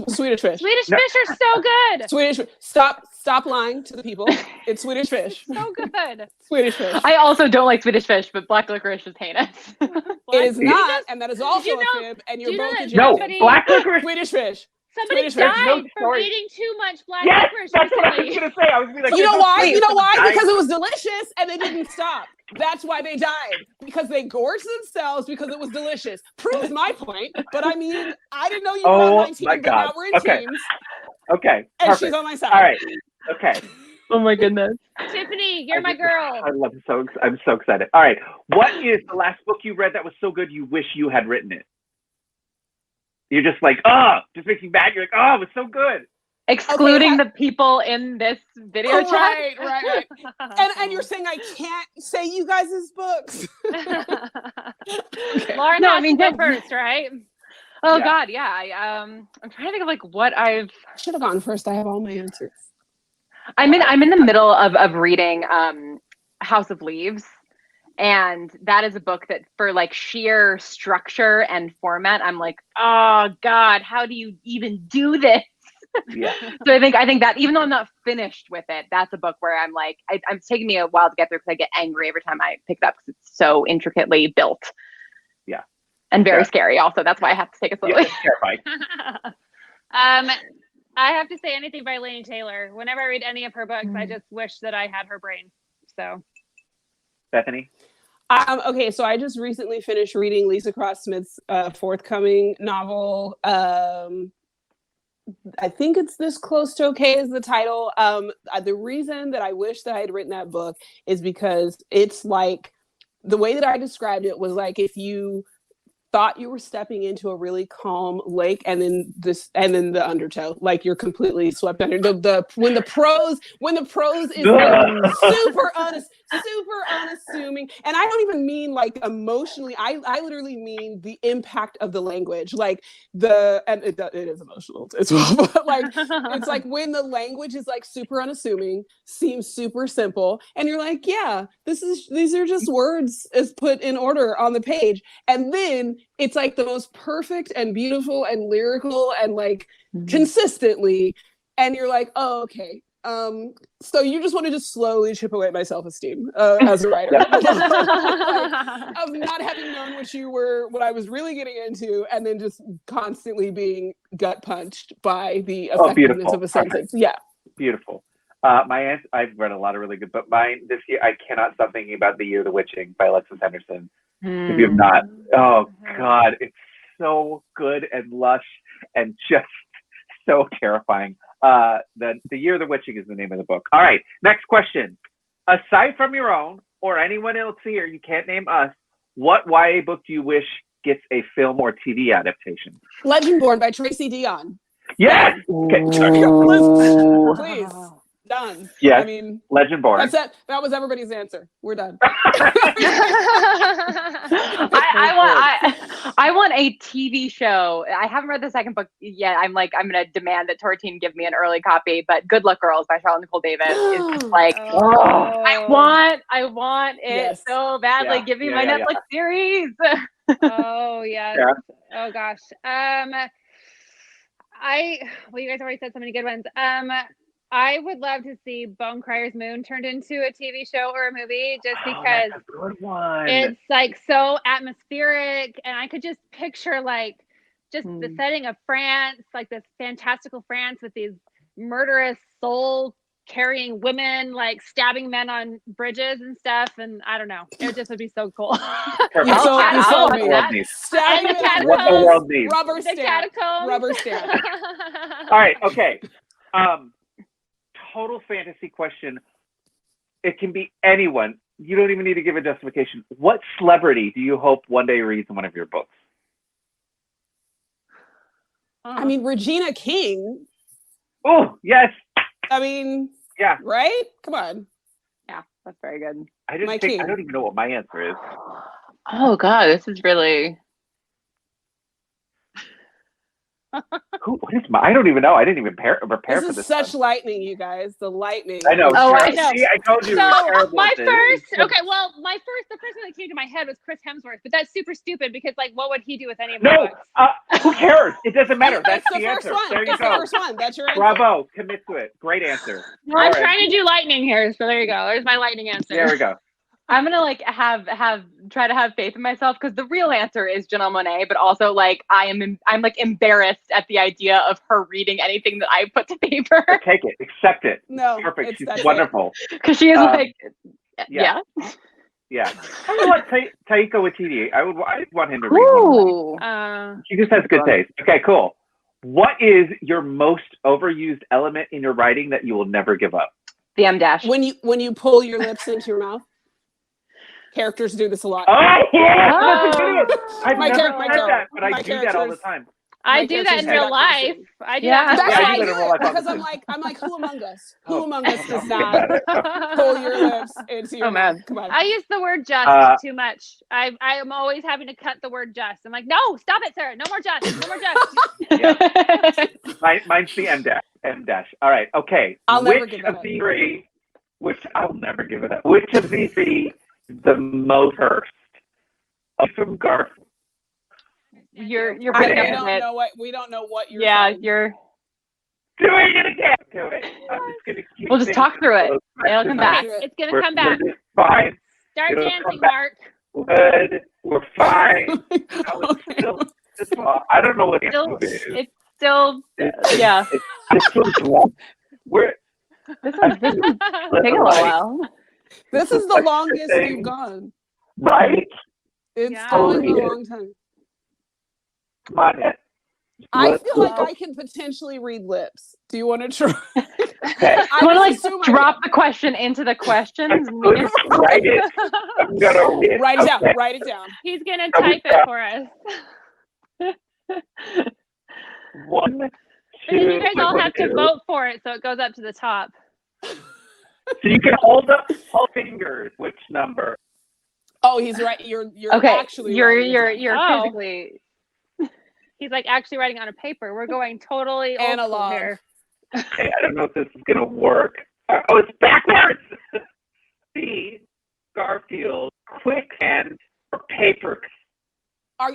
Swedish fish. Swedish fish are so good. Swedish. Stop lying to the people. It's Swedish fish. So good. Swedish fish. I also don't like Swedish fish, but black licorice is heinous. It is not, and that is also a fib. And you're both a No, black licorice. Swedish fish. Somebody Swedish died from eating too much black yes, licorice. That's what I was gonna say. I was gonna be like, you know why? You know why? Because it was delicious and they didn't stop. That's why they died. Because they gorged themselves because it was delicious. Proves my point. But I mean, I didn't know you were on my team, but now we're in teams. Okay. And perfect. she's on my side. All right. Okay. Oh my goodness. Tiffany, you're my girl. I love it. I'm so excited. All right. What is the last book you read that was so good you wish you had written it? You're just like, just makes you mad. You're like, it was so good. Excluding the people in this video chat. Right. And you're saying I can't say you guys' books. Okay. Lauren, go first, right? Oh yeah. God, yeah. I'm trying to think of like what I should have gone first. I have all my answers. I'm in the middle of reading House of Leaves. And that is a book that for like sheer structure and format, I'm like, oh God, how do you even do this? Yeah. So I think that even though I'm not finished with it, that's a book where I'm like, it's taking me a while to get through because I get angry every time I pick it up because it's so intricately built. Yeah. And very scary also. That's why I have to take it slowly. Yeah, terrifying. I have to say anything by Laini Taylor. Whenever I read any of her books, I just wish that I had her brain. So. Bethany? Okay, so I just recently finished reading Lisa Cross Smith's forthcoming novel. I think it's This Close to Okay is the title. The reason that I wish that I had written that book is because it's like, the way that I described it was like if you thought you were stepping into a really calm lake and then the undertow, like you're completely swept under when the prose is like super unassuming, and I don't even mean like emotionally, I literally mean the impact of the language, like it is emotional as well, but like it's like when the language is like super unassuming, seems super simple, and you're like, yeah, these are just words as put in order on the page, and then it's like the most perfect and beautiful and lyrical and like consistently, and you're like, oh, okay. So you just want to just slowly chip away at my self-esteem as a writer, like, of not having known what I was really getting into, and then just constantly being gut punched by the effectiveness of a sentence. Yeah, beautiful. My answer, I've read a lot of really good, but mine this year, I cannot stop thinking about The Year of the Witching by Alexis Henderson. If you have not, oh God, it's so good and lush and just so terrifying. The Year of the Witching is the name of the book. All right, next question. Aside from your own or anyone else here, you can't name us, what YA book do you wish gets a film or TV adaptation? Legendborn by Tracy Deonn. Yes! Okay. Please. Done. Yes. I mean, Legendborn. that's it. That was everybody's answer. We're done. I want a TV show. I haven't read the second book yet. I'm gonna demand that Tortine give me an early copy. But Good Luck Girls by Charlotte Nicole Davis is just like, I want it so badly. Yeah. Give me my Netflix series. Oh yes. Yeah. Oh gosh. You guys already said so many good ones. I would love to see Bone Crier's Moon turned into a TV show or a movie, just because that's a good one. it's like so atmospheric, and I could just picture like just the setting of France, like this fantastical France with these murderous soul carrying women, like stabbing men on bridges and stuff, and I don't know, it just would be so cool. You sold me. And the catacombs. What the world needs. Rubber The stamp. catacombs. Rubber stamp. All right, okay. Total fantasy question. It can be anyone. You don't even need to give a justification. What celebrity do you hope one day reads one of your books? I mean, Regina King. Oh, yes. I mean, yeah. Right? Come on. Yeah, that's very good. I don't even know what my answer is. Oh God, this is really. What is my? I don't even know. I didn't even prepare This for is this. such lightning, you guys. The lightning. I know. Oh, I know. See, I told you. So my the person that came to my head was Chris Hemsworth, but that's super stupid because, like, what would he do with any of my books? Who cares? It doesn't matter. That's the answer. first one. There you That's go. the first one. That's your answer. Bravo. Commit to it. Great answer. I'm trying to do lightning here, so there you go. There's my lightning answer. There we go. I'm gonna try to have faith in myself, because the real answer is Janelle Monáe, but also like I'm like embarrassed at the idea of her reading anything that I put to paper. Take it, accept it. No, perfect. She's wonderful. Because she is like, yeah. I would want Taika Waititi. I'd want him to read one. She just has good taste. Okay, cool. What is your most overused element in your writing that you will never give up? The M dash. When you pull your lips into your mouth. Characters do this a lot. Oh, yeah! I've never said that, but I do that all the time. I do that in real life. I do That's that. why I do it, because I'm like, who among us? Who among us does not pull your lips into your mouth? Come on. I use the word just too much. I am always having to cut the word just. I'm like, no, stop it, Sarah. No more just. No more just. Mine's the M dash. M dash. All right. Okay. I'll never give it up. I'll never give it up. Which of these three the most cursed? From Garfield. You're putting up with it. We don't know what you're saying. You're doing it again. Do it. I'm just gonna keep we'll just talk through it. It'll come back. It's gonna come back. Fine. Start dancing, Mark. Good. We're fine. I don't know what it is. It's still yeah. This one's long. This one's taking a while. This is the longest you've gone. Right? It's going a long time. Come on. I feel like I can potentially read lips. Do you want to try? Okay. You want to drop the question into the questions? Write it. I'm gonna read it. Write it down. Write it down. He's gonna type it for us. One, two, you guys all have to vote for it, so it goes up to the top. So you can hold up all fingers. Which number? Oh, he's right. You're okay. Actually you're physically. He's like actually writing on a paper. We're going totally analog here. Hey, I don't know if this is gonna work. Oh, it's backwards. B. Garfield, quicksand, or paper.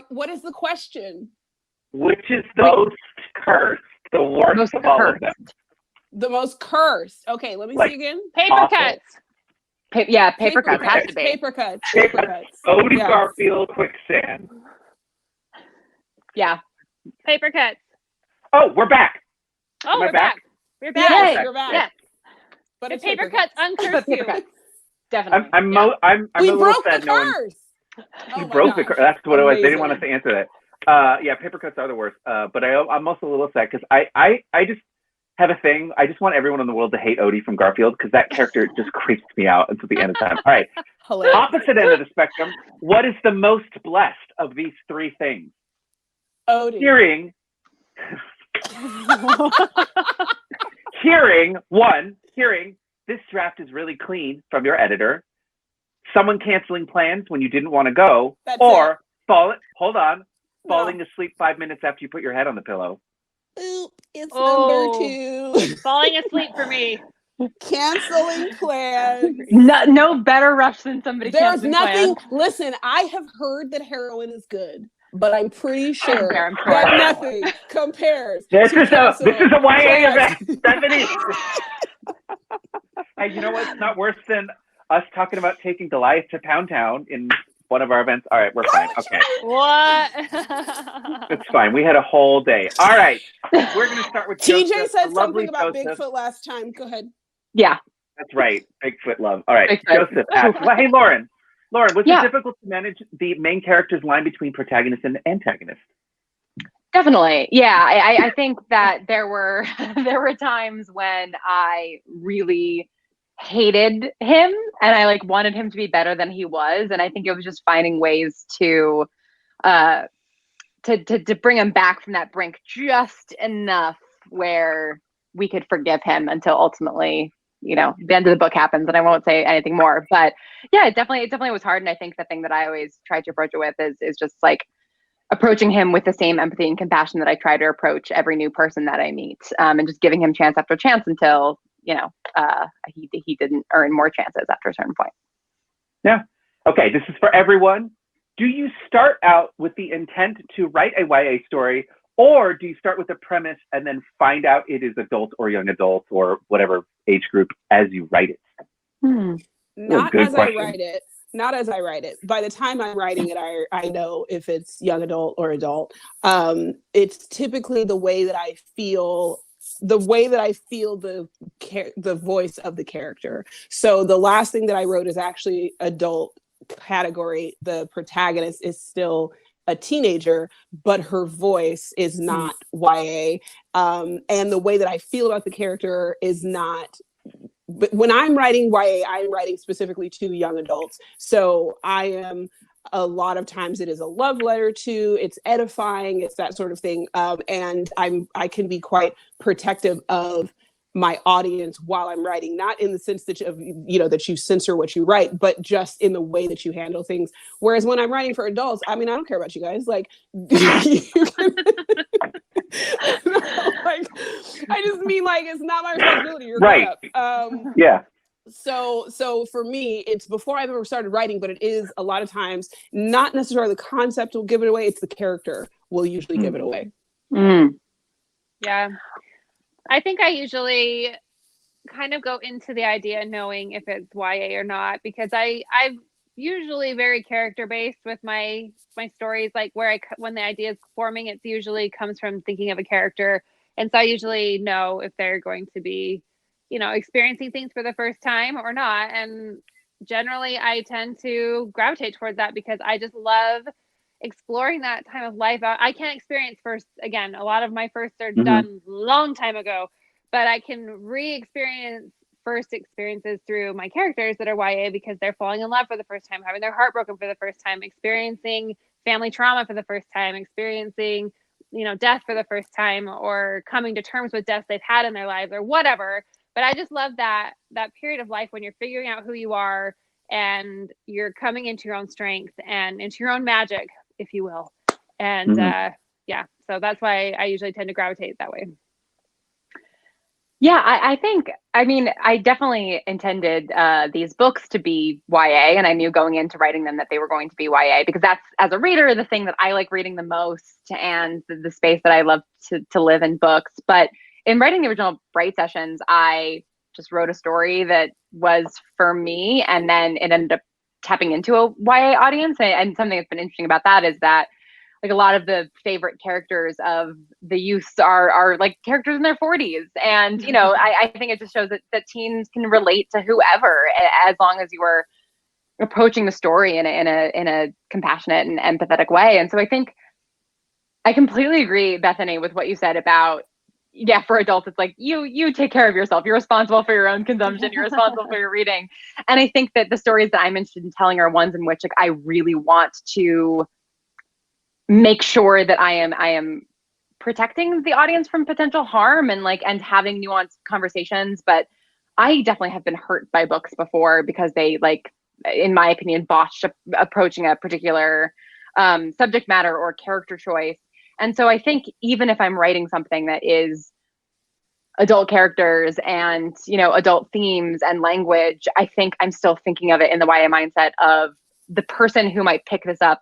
What is the question? Which is the most cursed? The worst of all of them. The most cursed. Okay, let me see again. Paper cuts. Paper cuts has to be. Paper cuts. Odie Garfield, quicksand. Yeah. Paper cuts. Oh, we're back. Oh, we're back. We're back. Yes, you're back. Yes. But the paper cuts uncurse you. Definitely. I'm a little sad. The curse. You broke the curse. That's what it was. They didn't want us to answer that. Yeah, paper cuts are the worst. But I'm also a little sad because I just have a thing. I just want everyone in the world to hate Odie from Garfield because that character just creeps me out until the end of time. All right. Hilarious. Opposite end of the spectrum. What is the most blessed of these three things? Odie. Hearing, one, hearing this draft is really clean from your editor, someone canceling plans when you didn't want to go, or falling asleep 5 minutes after you put your head on the pillow. Oop, it's number 2. Falling asleep for me. Canceling plans. No better rush than somebody There's canceling nothing. plans. Listen, I have heard that heroin is good, but I'm pretty sure I'm sure. that nothing compares. This to is a YA plans. event, Bethany. Hey, you know what's not worse than us talking about taking Goliath to Pound Town in one of our events? All right, we're fine. Okay. What? It's fine. We had a whole day. All right. We're going to start with TJ Joseph, said the lovely something about Joseph. Bigfoot last time. Go ahead. Yeah. That's right. Bigfoot love. All right. Bigfoot. Joseph asks, well, hey, Lauren, was Yeah. it difficult to manage the main character's line between protagonist and antagonist? Definitely. Yeah. I think that there were times when I really hated him and I like wanted him to be better than he was. And I think it was just finding ways to bring him back from that brink just enough where we could forgive him until ultimately, the end of the book happens, and I won't say anything more. But yeah, it definitely was hard. And I think the thing that I always try to approach it with is just like approaching him with the same empathy and compassion that I try to approach every new person that I meet, and just giving him chance after chance until, he didn't earn more chances after a certain point. Yeah. Okay. This is for everyone. Do you start out with the intent to write a YA story, or do you start with a premise and then find out it is adult or young adult or whatever age group as you write it? Not good as question. I write it. Not as I write it. By the time I'm writing it, I know if it's young adult or adult. It's typically the way that I feel the voice of the character. So the last thing that I wrote is actually adult category. The protagonist is still a teenager, but her voice is not YA. And the way that I feel about the character is not. But when I'm writing YA, I'm writing specifically to young adults. So I am, a lot of times it is a love letter to, it's edifying, it's that sort of thing. And I can be quite protective of my audience while I'm writing, not in the sense that that you censor what you write, but just in the way that you handle things. Whereas when I'm writing for adults, I mean, I don't care about you guys. Like, I just mean like it's not my responsibility. You're right. Yeah. So for me, it's before I've ever started writing, but it is a lot of times not necessarily the concept will give it away. It's the character will usually give it away. Yeah. I think I usually kind of go into the idea knowing if it's YA or not, because I'm usually very character based with my stories. Like when the idea is forming, it usually comes from thinking of a character. And so I usually know if they're going to be, experiencing things for the first time or not. And generally I tend to gravitate towards that because I just love exploring that time of life. I can't experience first again. A lot of my firsts are done long time ago, but I can re-experience first experiences through my characters that are YA because they're falling in love for the first time, having their heart broken for the first time, experiencing family trauma for the first time, experiencing death for the first time, or coming to terms with deaths they've had in their lives or whatever. But I just love that period of life when you're figuring out who you are and you're coming into your own strength and into your own magic, if you will. And so that's why I usually tend to gravitate that way. Yeah, I definitely intended these books to be YA, and I knew going into writing them that they were going to be YA because that's, as a reader, the thing that I like reading the most and the space that I love to live in books. But in writing the original Bright Sessions, I just wrote a story that was for me, and then it ended up tapping into a YA audience. And something that's been interesting about that is that like a lot of the favorite characters of the youth are like characters in their 40s. And, I think it just shows that teens can relate to whoever, as long as you are approaching the story in a compassionate and empathetic way. And so I think I completely agree, Bethany, with what you said about, for adults, it's like you take care of yourself. You're responsible for your own consumption. You're responsible for your reading. And I think that the stories that I'm interested in telling are ones in which like I really want to make sure that I am protecting the audience from potential harm and having nuanced conversations, but I definitely have been hurt by books before because they, like, in my opinion, botched approaching a particular subject matter or character choice. And so I think even if I'm writing something that is adult characters and, adult themes and language, I think I'm still thinking of it in the YA mindset of the person who might pick this up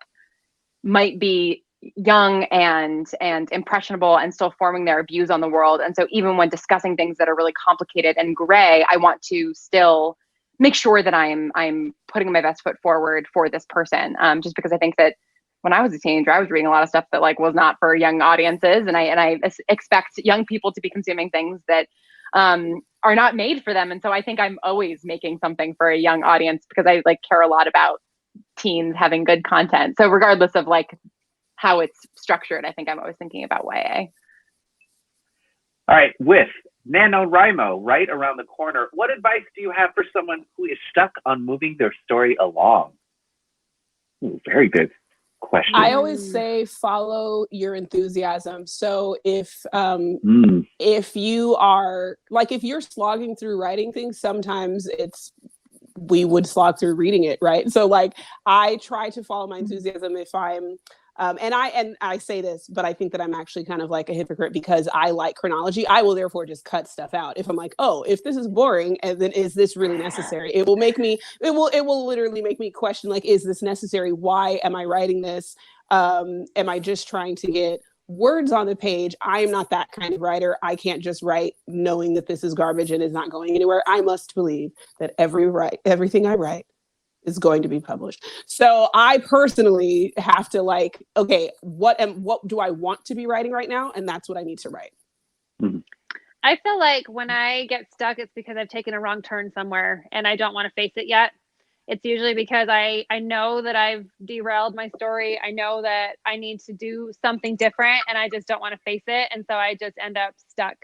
might be young and impressionable and still forming their views on the world. And so even when discussing things that are really complicated and gray, I want to still make sure that I'm putting my best foot forward for this person. Just because I think that when I was a teenager, I was reading a lot of stuff that, like, was not for young audiences, and I expect young people to be consuming things that are not made for them. And so I think I'm always making something for a young audience because I, like, care a lot about teens having good content. So regardless of, like, how it's structured, I think I'm always thinking about YA. All right, with NaNoWriMo right around the corner, what advice do you have for someone who is stuck on moving their story along? Ooh, very good question. I always say follow your enthusiasm. So if you are, like, if you're slogging through writing things, sometimes we would slog through reading it, right? So, like, I try to follow my enthusiasm if I'm and I say this, but I think that I'm actually kind of like a hypocrite because I like chronology. I will therefore just cut stuff out. If I'm like, oh, if this is boring, and then is this really necessary? It will literally make me question, like, is this necessary? Why am I writing this? Am I just trying to get words on the page? I am not that kind of writer. I can't just write knowing that this is garbage and is not going anywhere. I must believe that everything I write is going to be published. So I personally have to, like, okay, what do I want to be writing right now? And that's what I need to write. Mm-hmm. I feel like when I get stuck, it's because I've taken a wrong turn somewhere and I don't want to face it yet. It's usually because I know that I've derailed my story. I know that I need to do something different and I just don't want to face it. And so I just end up stuck.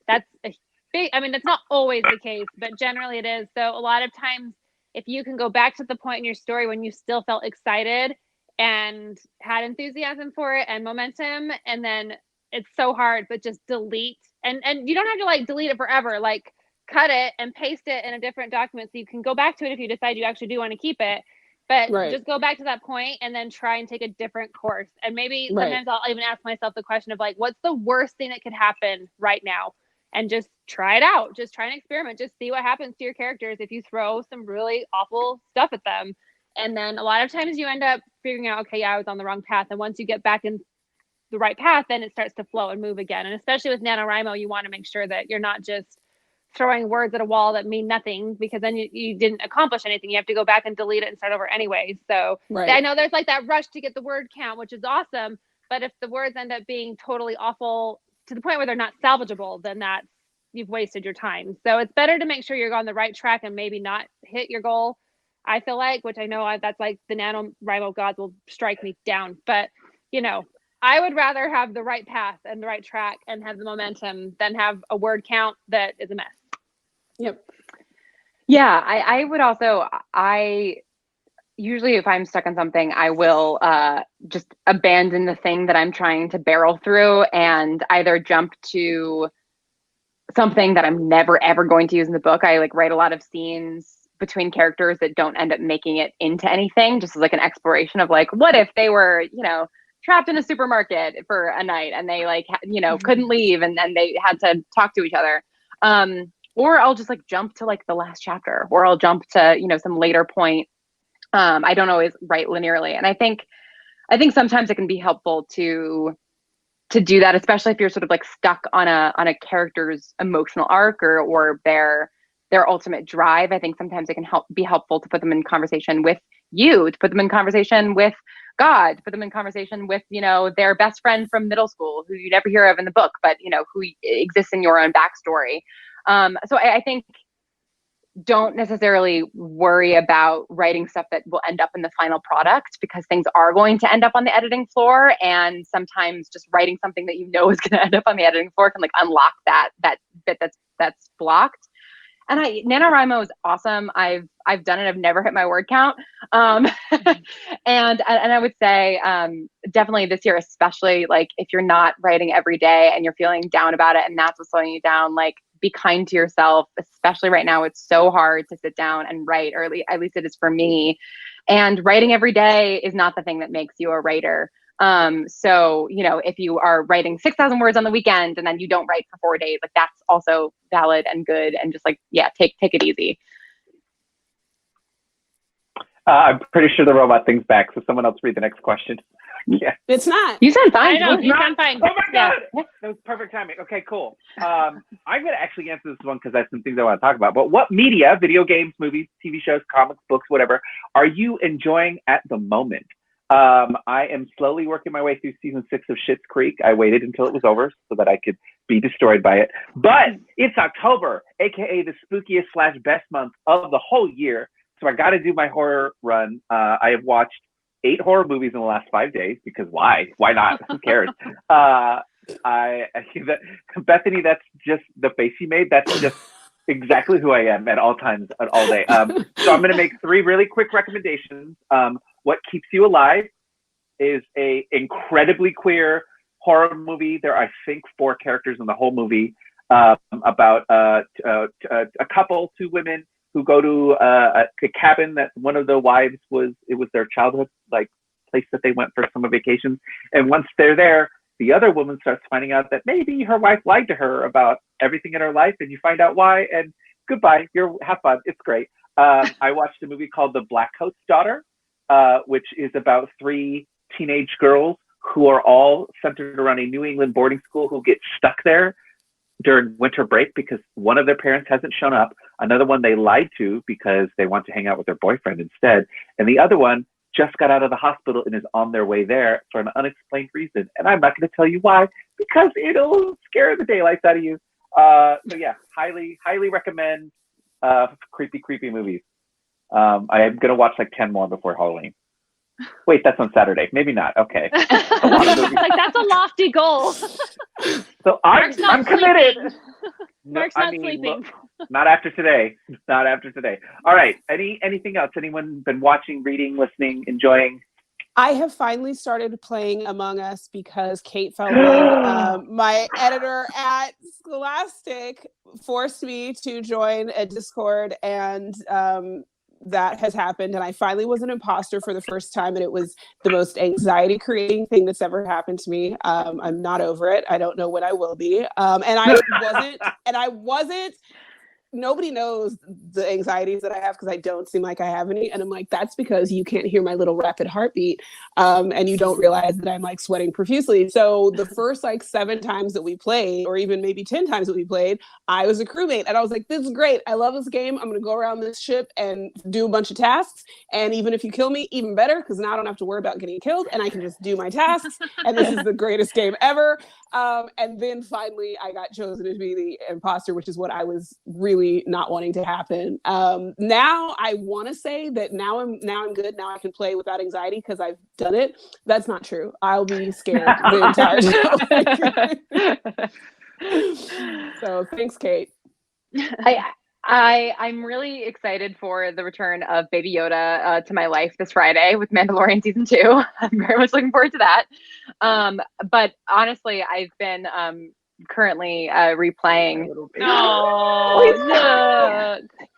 That's it's not always the case, but generally it is. So a lot of times, if you can go back to the point in your story when you still felt excited and had enthusiasm for it and momentum, and then it's so hard, but just delete. And you don't have to, like, delete it forever. Like, cut it and paste it in a different document so you can go back to it if you decide you actually do want to keep it. But just go back to that point and then try and take a different course. And maybe sometimes I'll even ask myself the question of, like, what's the worst thing that could happen right now? And just try it out. Just try and experiment. Just see what happens to your characters if you throw some really awful stuff at them. And then a lot of times you end up figuring out, okay, yeah, I was on the wrong path. And once you get back in the right path, then it starts to flow and move again. And especially with NaNoWriMo, you want to make sure that you're not just throwing words at a wall that mean nothing, because then you didn't accomplish anything. You have to go back and delete it and start over anyway. So I know there's, like, that rush to get the word count, which is awesome. But if the words end up being totally awful to the point where they're not salvageable, then you've wasted your time. So it's better to make sure you're on the right track and maybe not hit your goal. I feel like, which I know that's like the NaNoWriMo gods will strike me down, but I would rather have the right path and the right track and have the momentum than have a word count that is a mess. Yep. Yeah, I would also, usually if I'm stuck on something, I will just abandon the thing that I'm trying to barrel through and either jump to something that I'm never ever going to use in the book. I, like, write a lot of scenes between characters that don't end up making it into anything, just as, like, an exploration of, like, what if they were, trapped in a supermarket for a night and they, like, couldn't leave and then they had to talk to each other. Or I'll just, like, jump to, like, the last chapter, or I'll jump to, some later point. I don't always write linearly. And I think sometimes it can be helpful to do that, especially if you're sort of, like, stuck on a character's emotional arc or their ultimate drive. I think sometimes it can be helpful to put them in conversation with you, to put them in conversation with God, to put them in conversation with, their best friend from middle school who you never hear of in the book, but, who exists in your own backstory. So I think don't necessarily worry about writing stuff that will end up in the final product, because things are going to end up on the editing floor. And sometimes just writing something that is going to end up on the editing floor can, like, unlock that bit that's blocked. And NaNoWriMo is awesome. I've done it. I've never hit my word count. And I would say definitely this year, especially, like, if you're not writing every day and you're feeling down about it and that's what's slowing you down, like, be kind to yourself, especially right now. It's so hard to sit down and write, or at least it is for me. And writing every day is not the thing that makes you a writer. So, you know, if you are writing 6,000 words on the weekend and then you don't write for 4 days, like that's also valid and good. And just like, yeah, take it easy. I'm pretty sure the robot thing's back. So someone else read the next question. Yeah. It's not. You sound fine. I know, you sound fine. Oh my God. Yeah. That was perfect timing. Okay, cool. I'm going to actually answer this one because I have some things I want to talk about. But what media, video games, movies, TV shows, comics, books, whatever, are you enjoying at the moment? I am slowly working my way through season 6 of Schitt's Creek. I waited until it was over so that I could be destroyed by it. But it's October, aka the spookiest / best month of the whole year. So I got to do my horror run. I have watched 8 horror movies in the last 5 days because why? Why not? Who cares? Bethany, that's just the face you made. That's just exactly who I am at all times, at all day. So I'm going to make 3 really quick recommendations. What Keeps You Alive is a incredibly queer horror movie. There are, I think, 4 characters in the whole movie about a couple, 2 women who go to a cabin that one of the wives was their childhood like place that they went for summer vacations. And once they're there, the other woman starts finding out that maybe her wife lied to her about everything in her life, and you find out why. And goodbye, have fun. It's great. I watched a movie called The Blackcoat's Daughter, which is about 3 teenage girls who are all centered around a New England boarding school who get stuck there during winter break because one of their parents hasn't shown up, another one they lied to because they want to hang out with their boyfriend instead, and the other one just got out of the hospital and is on their way there for an unexplained reason. And I'm not going to tell you why, because it'll scare the daylights out of you. So yeah, highly recommend creepy movies. I am going to watch like 10 more before Halloween. Wait, that's on Saturday. Maybe not. Okay. Like, that's a lofty goal. So I'm committed. Mark's not sleeping. Not after today. Not after today. All right. Anything else? Anyone been watching, reading, listening, enjoying? I have finally started playing Among Us because Kate Feldman, my editor at Scholastic, forced me to join a Discord, and that has happened, and I finally was an imposter for the first time, and it was the most anxiety creating thing that's ever happened to me. I'm not over it. I don't know when I will be. And I wasn't nobody knows the anxieties that I have because I don't seem like I have any. And I'm like, that's because you can't hear my little rapid heartbeat. And you don't realize that I'm like sweating profusely. So the first like 7 times that we played, or even maybe 10 times that we played, I was a crewmate. And I was like, this is great. I love this game. I'm going to go around this ship and do a bunch of tasks. And even if you kill me, even better, because now I don't have to worry about getting killed and I can just do my tasks. And this is the greatest game ever. And then finally I got chosen to be the imposter, which is what I was really not wanting to happen. Now I want to say that now I'm good. Now I can play without anxiety because I've done it. That's not true. I'll be scared the entire show. So thanks, Kate. I'm really excited for the return of Baby Yoda to my life this Friday with Mandalorian season 2. I'm very much looking forward to that. But honestly, I've been currently replaying. Oh,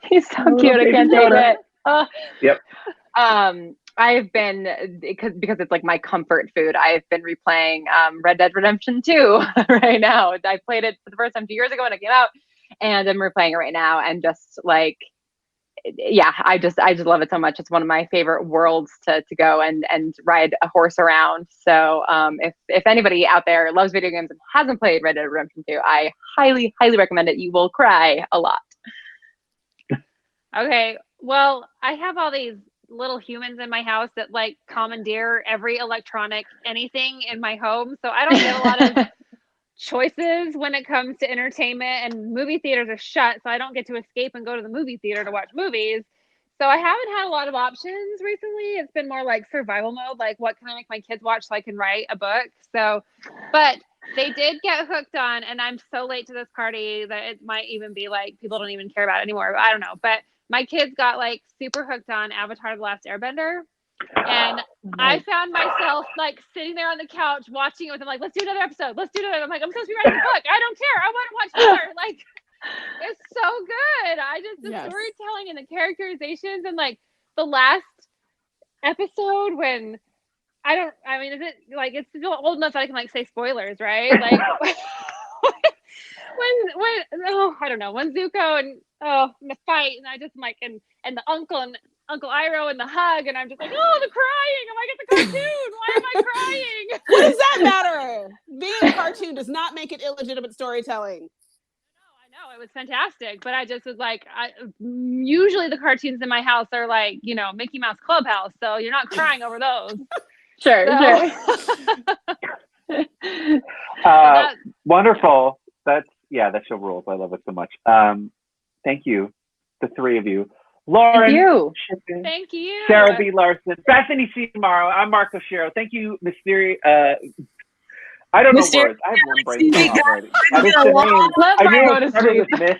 he's so cute. I can't take it. Yep. I've been, because it's like my comfort food, I've been replaying Red Dead Redemption 2 right now. I played it for the first time 2 years ago when it came out, and I'm replaying it right now, and just like, yeah, I just love it so much. It's one of my favorite worlds to go and ride a horse around. So if anybody out there loves video games and hasn't played Red Dead Redemption 2, I highly recommend it. You will cry a lot. okay. Well, I have all these little humans in my house that like commandeer every electronic anything in my home. So I don't get a lot of choices when it comes to entertainment, and movie theaters are shut. So I don't get to escape and go to the movie theater to watch movies. So I haven't had a lot of options recently. It's been more like survival mode. Like, what can I make my kids watch so I can write a book? So, but they did get hooked on, and I'm so late to this party that it might even be like people don't even care about it anymore. But I don't know. But my kids got like super hooked on Avatar: The Last Airbender. And I found myself like sitting there on the couch watching it with them, like, let's do another episode. I'm like, I'm supposed to be writing a book. I don't care. I want to watch more. Like, It's so good. The storytelling and the characterizations and like the last episode when is it like it's still old enough that I can like say spoilers, right? Like I don't know, when Zuko and the fight and I just like and the uncle and Uncle Iroh and the hug and I'm just like, oh, the crying. I'm like, it's a cartoon. Why am I crying? What does that matter? Being a cartoon does not make it illegitimate storytelling. No, it was fantastic, but I just was like, usually the cartoons in my house are like, Mickey Mouse Clubhouse, so you're not crying over those. Sure. Wonderful. That's your rules. I love it so much. Thank you, the three of you. Lauren, thank you. Shippen, thank you. Sara B, Larson, Bethany C, Morrow. I'm Mark Oshiro. Thank you, Mysterious. I don't know words. I have one brain already. I knew it started with Miss.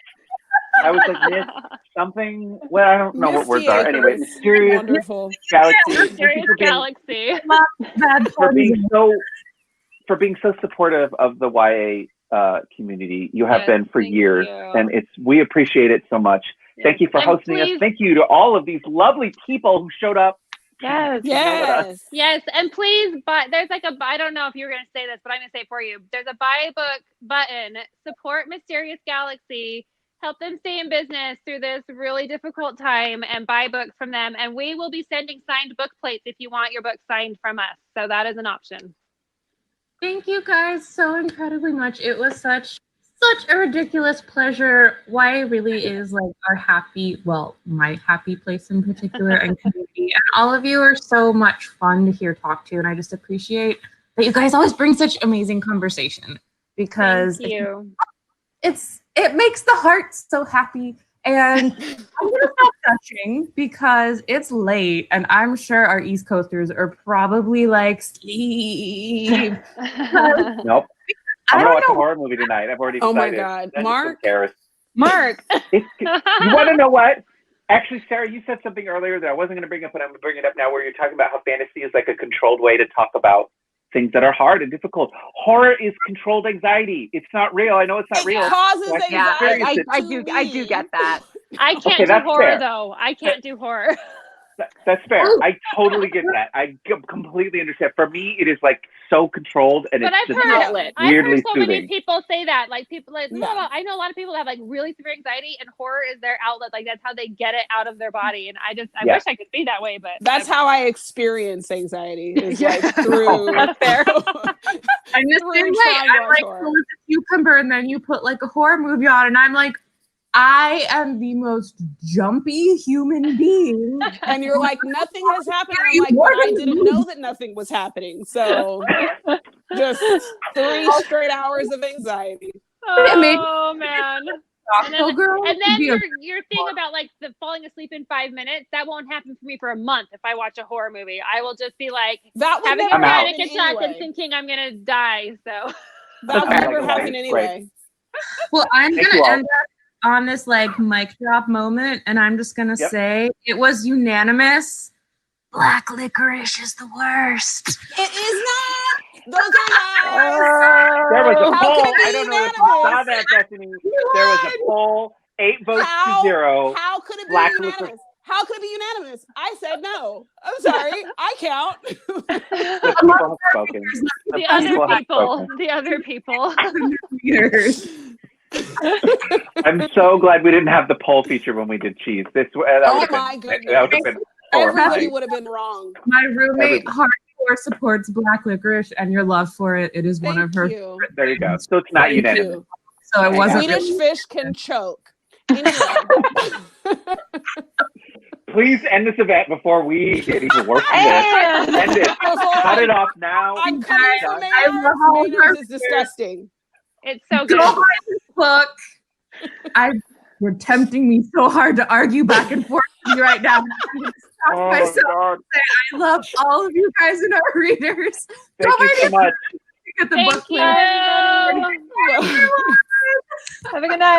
I was like Miss something. Well, I don't know what words are. Anyway, Mysterious Wonderful. Galaxy. Mysterious Galaxy. For being so supportive of the YA community. You have been for years, and we appreciate it so much. Yes. Thank you for hosting us. Thank you to all of these lovely people who showed up. Yes, and please, there's like I don't know if you were going to say this, but I'm going to say it for you. There's a buy a book button. Support Mysterious Galaxy. Help them stay in business through this really difficult time and buy books from them. And we will be sending signed book plates if you want your book signed from us. So that is an option. Thank you guys so incredibly much. It was such a ridiculous pleasure. YA really is like my happy place in particular and community. And all of you are so much fun to hear talk to. And I just appreciate that you guys always bring such amazing conversation because it makes the heart so happy. And I'm gonna stop gushing because it's late and I'm sure our East Coasters are probably like sleep. Nope. I'm gonna watch a horror movie tonight. I've already decided. Oh my God, Mark. You want to know what? Actually, Sara, you said something earlier that I wasn't going to bring up, but I'm going to bring it up now. Where you're talking about how fantasy is like a controlled way to talk about things that are hard and difficult. Horror is controlled anxiety. It's not real. I know it's not real. It causes anxiety. I do get that. I can't do horror though. I can't do horror. That's fair. I totally get that. I completely understand. For me, it is like so controlled and it's just weirdly I've heard so soothing. many people say that. Like people, I know a lot of people that have like really severe anxiety, and horror is their outlet. Like that's how they get it out of their body. And I wish I could be that way, but that's how I experience anxiety. Is like through. That's fair. I'm the same way. I'm like full of cucumber, and then you put like a horror movie on, and I'm like, I am the most jumpy human being. And you're like, nothing has happened. I'm like, but I didn't know that nothing was happening. So just 3 straight hours of anxiety. Oh man. And then your thing about like the falling asleep in 5 minutes, that won't happen for me for a month if I watch a horror movie. I will just be like having a panic attack and thinking I'm gonna die. So that would never happen anyway. Well, I'm gonna end up on this like mic drop moment, and I'm just gonna say it was unanimous. Black licorice is the worst. It is not. Those are lies. There was a poll. I don't know if you saw that, Bethany. There was a poll. 8 votes to 0. How could it be unanimous? How could it be unanimous? I said no. I'm sorry. I count. The other people. I'm so glad we didn't have the poll feature when we did cheese. My goodness. Everybody would have been wrong. My roommate hardcore supports black licorice, and your love for it. It is one of her. There you go. So it's not unanimous. So it wasn't. Swedish fish can choke. Anyway. Please end this event before we get even worse than this. End it. Cut it off now. I love Maynard's is disgusting. It's so good. Go buy this book. You're tempting me so hard to argue back and forth with you right now. I'm going to stop myself and say I love all of you guys and our readers. Thank you so much. Get the book. Have a good night.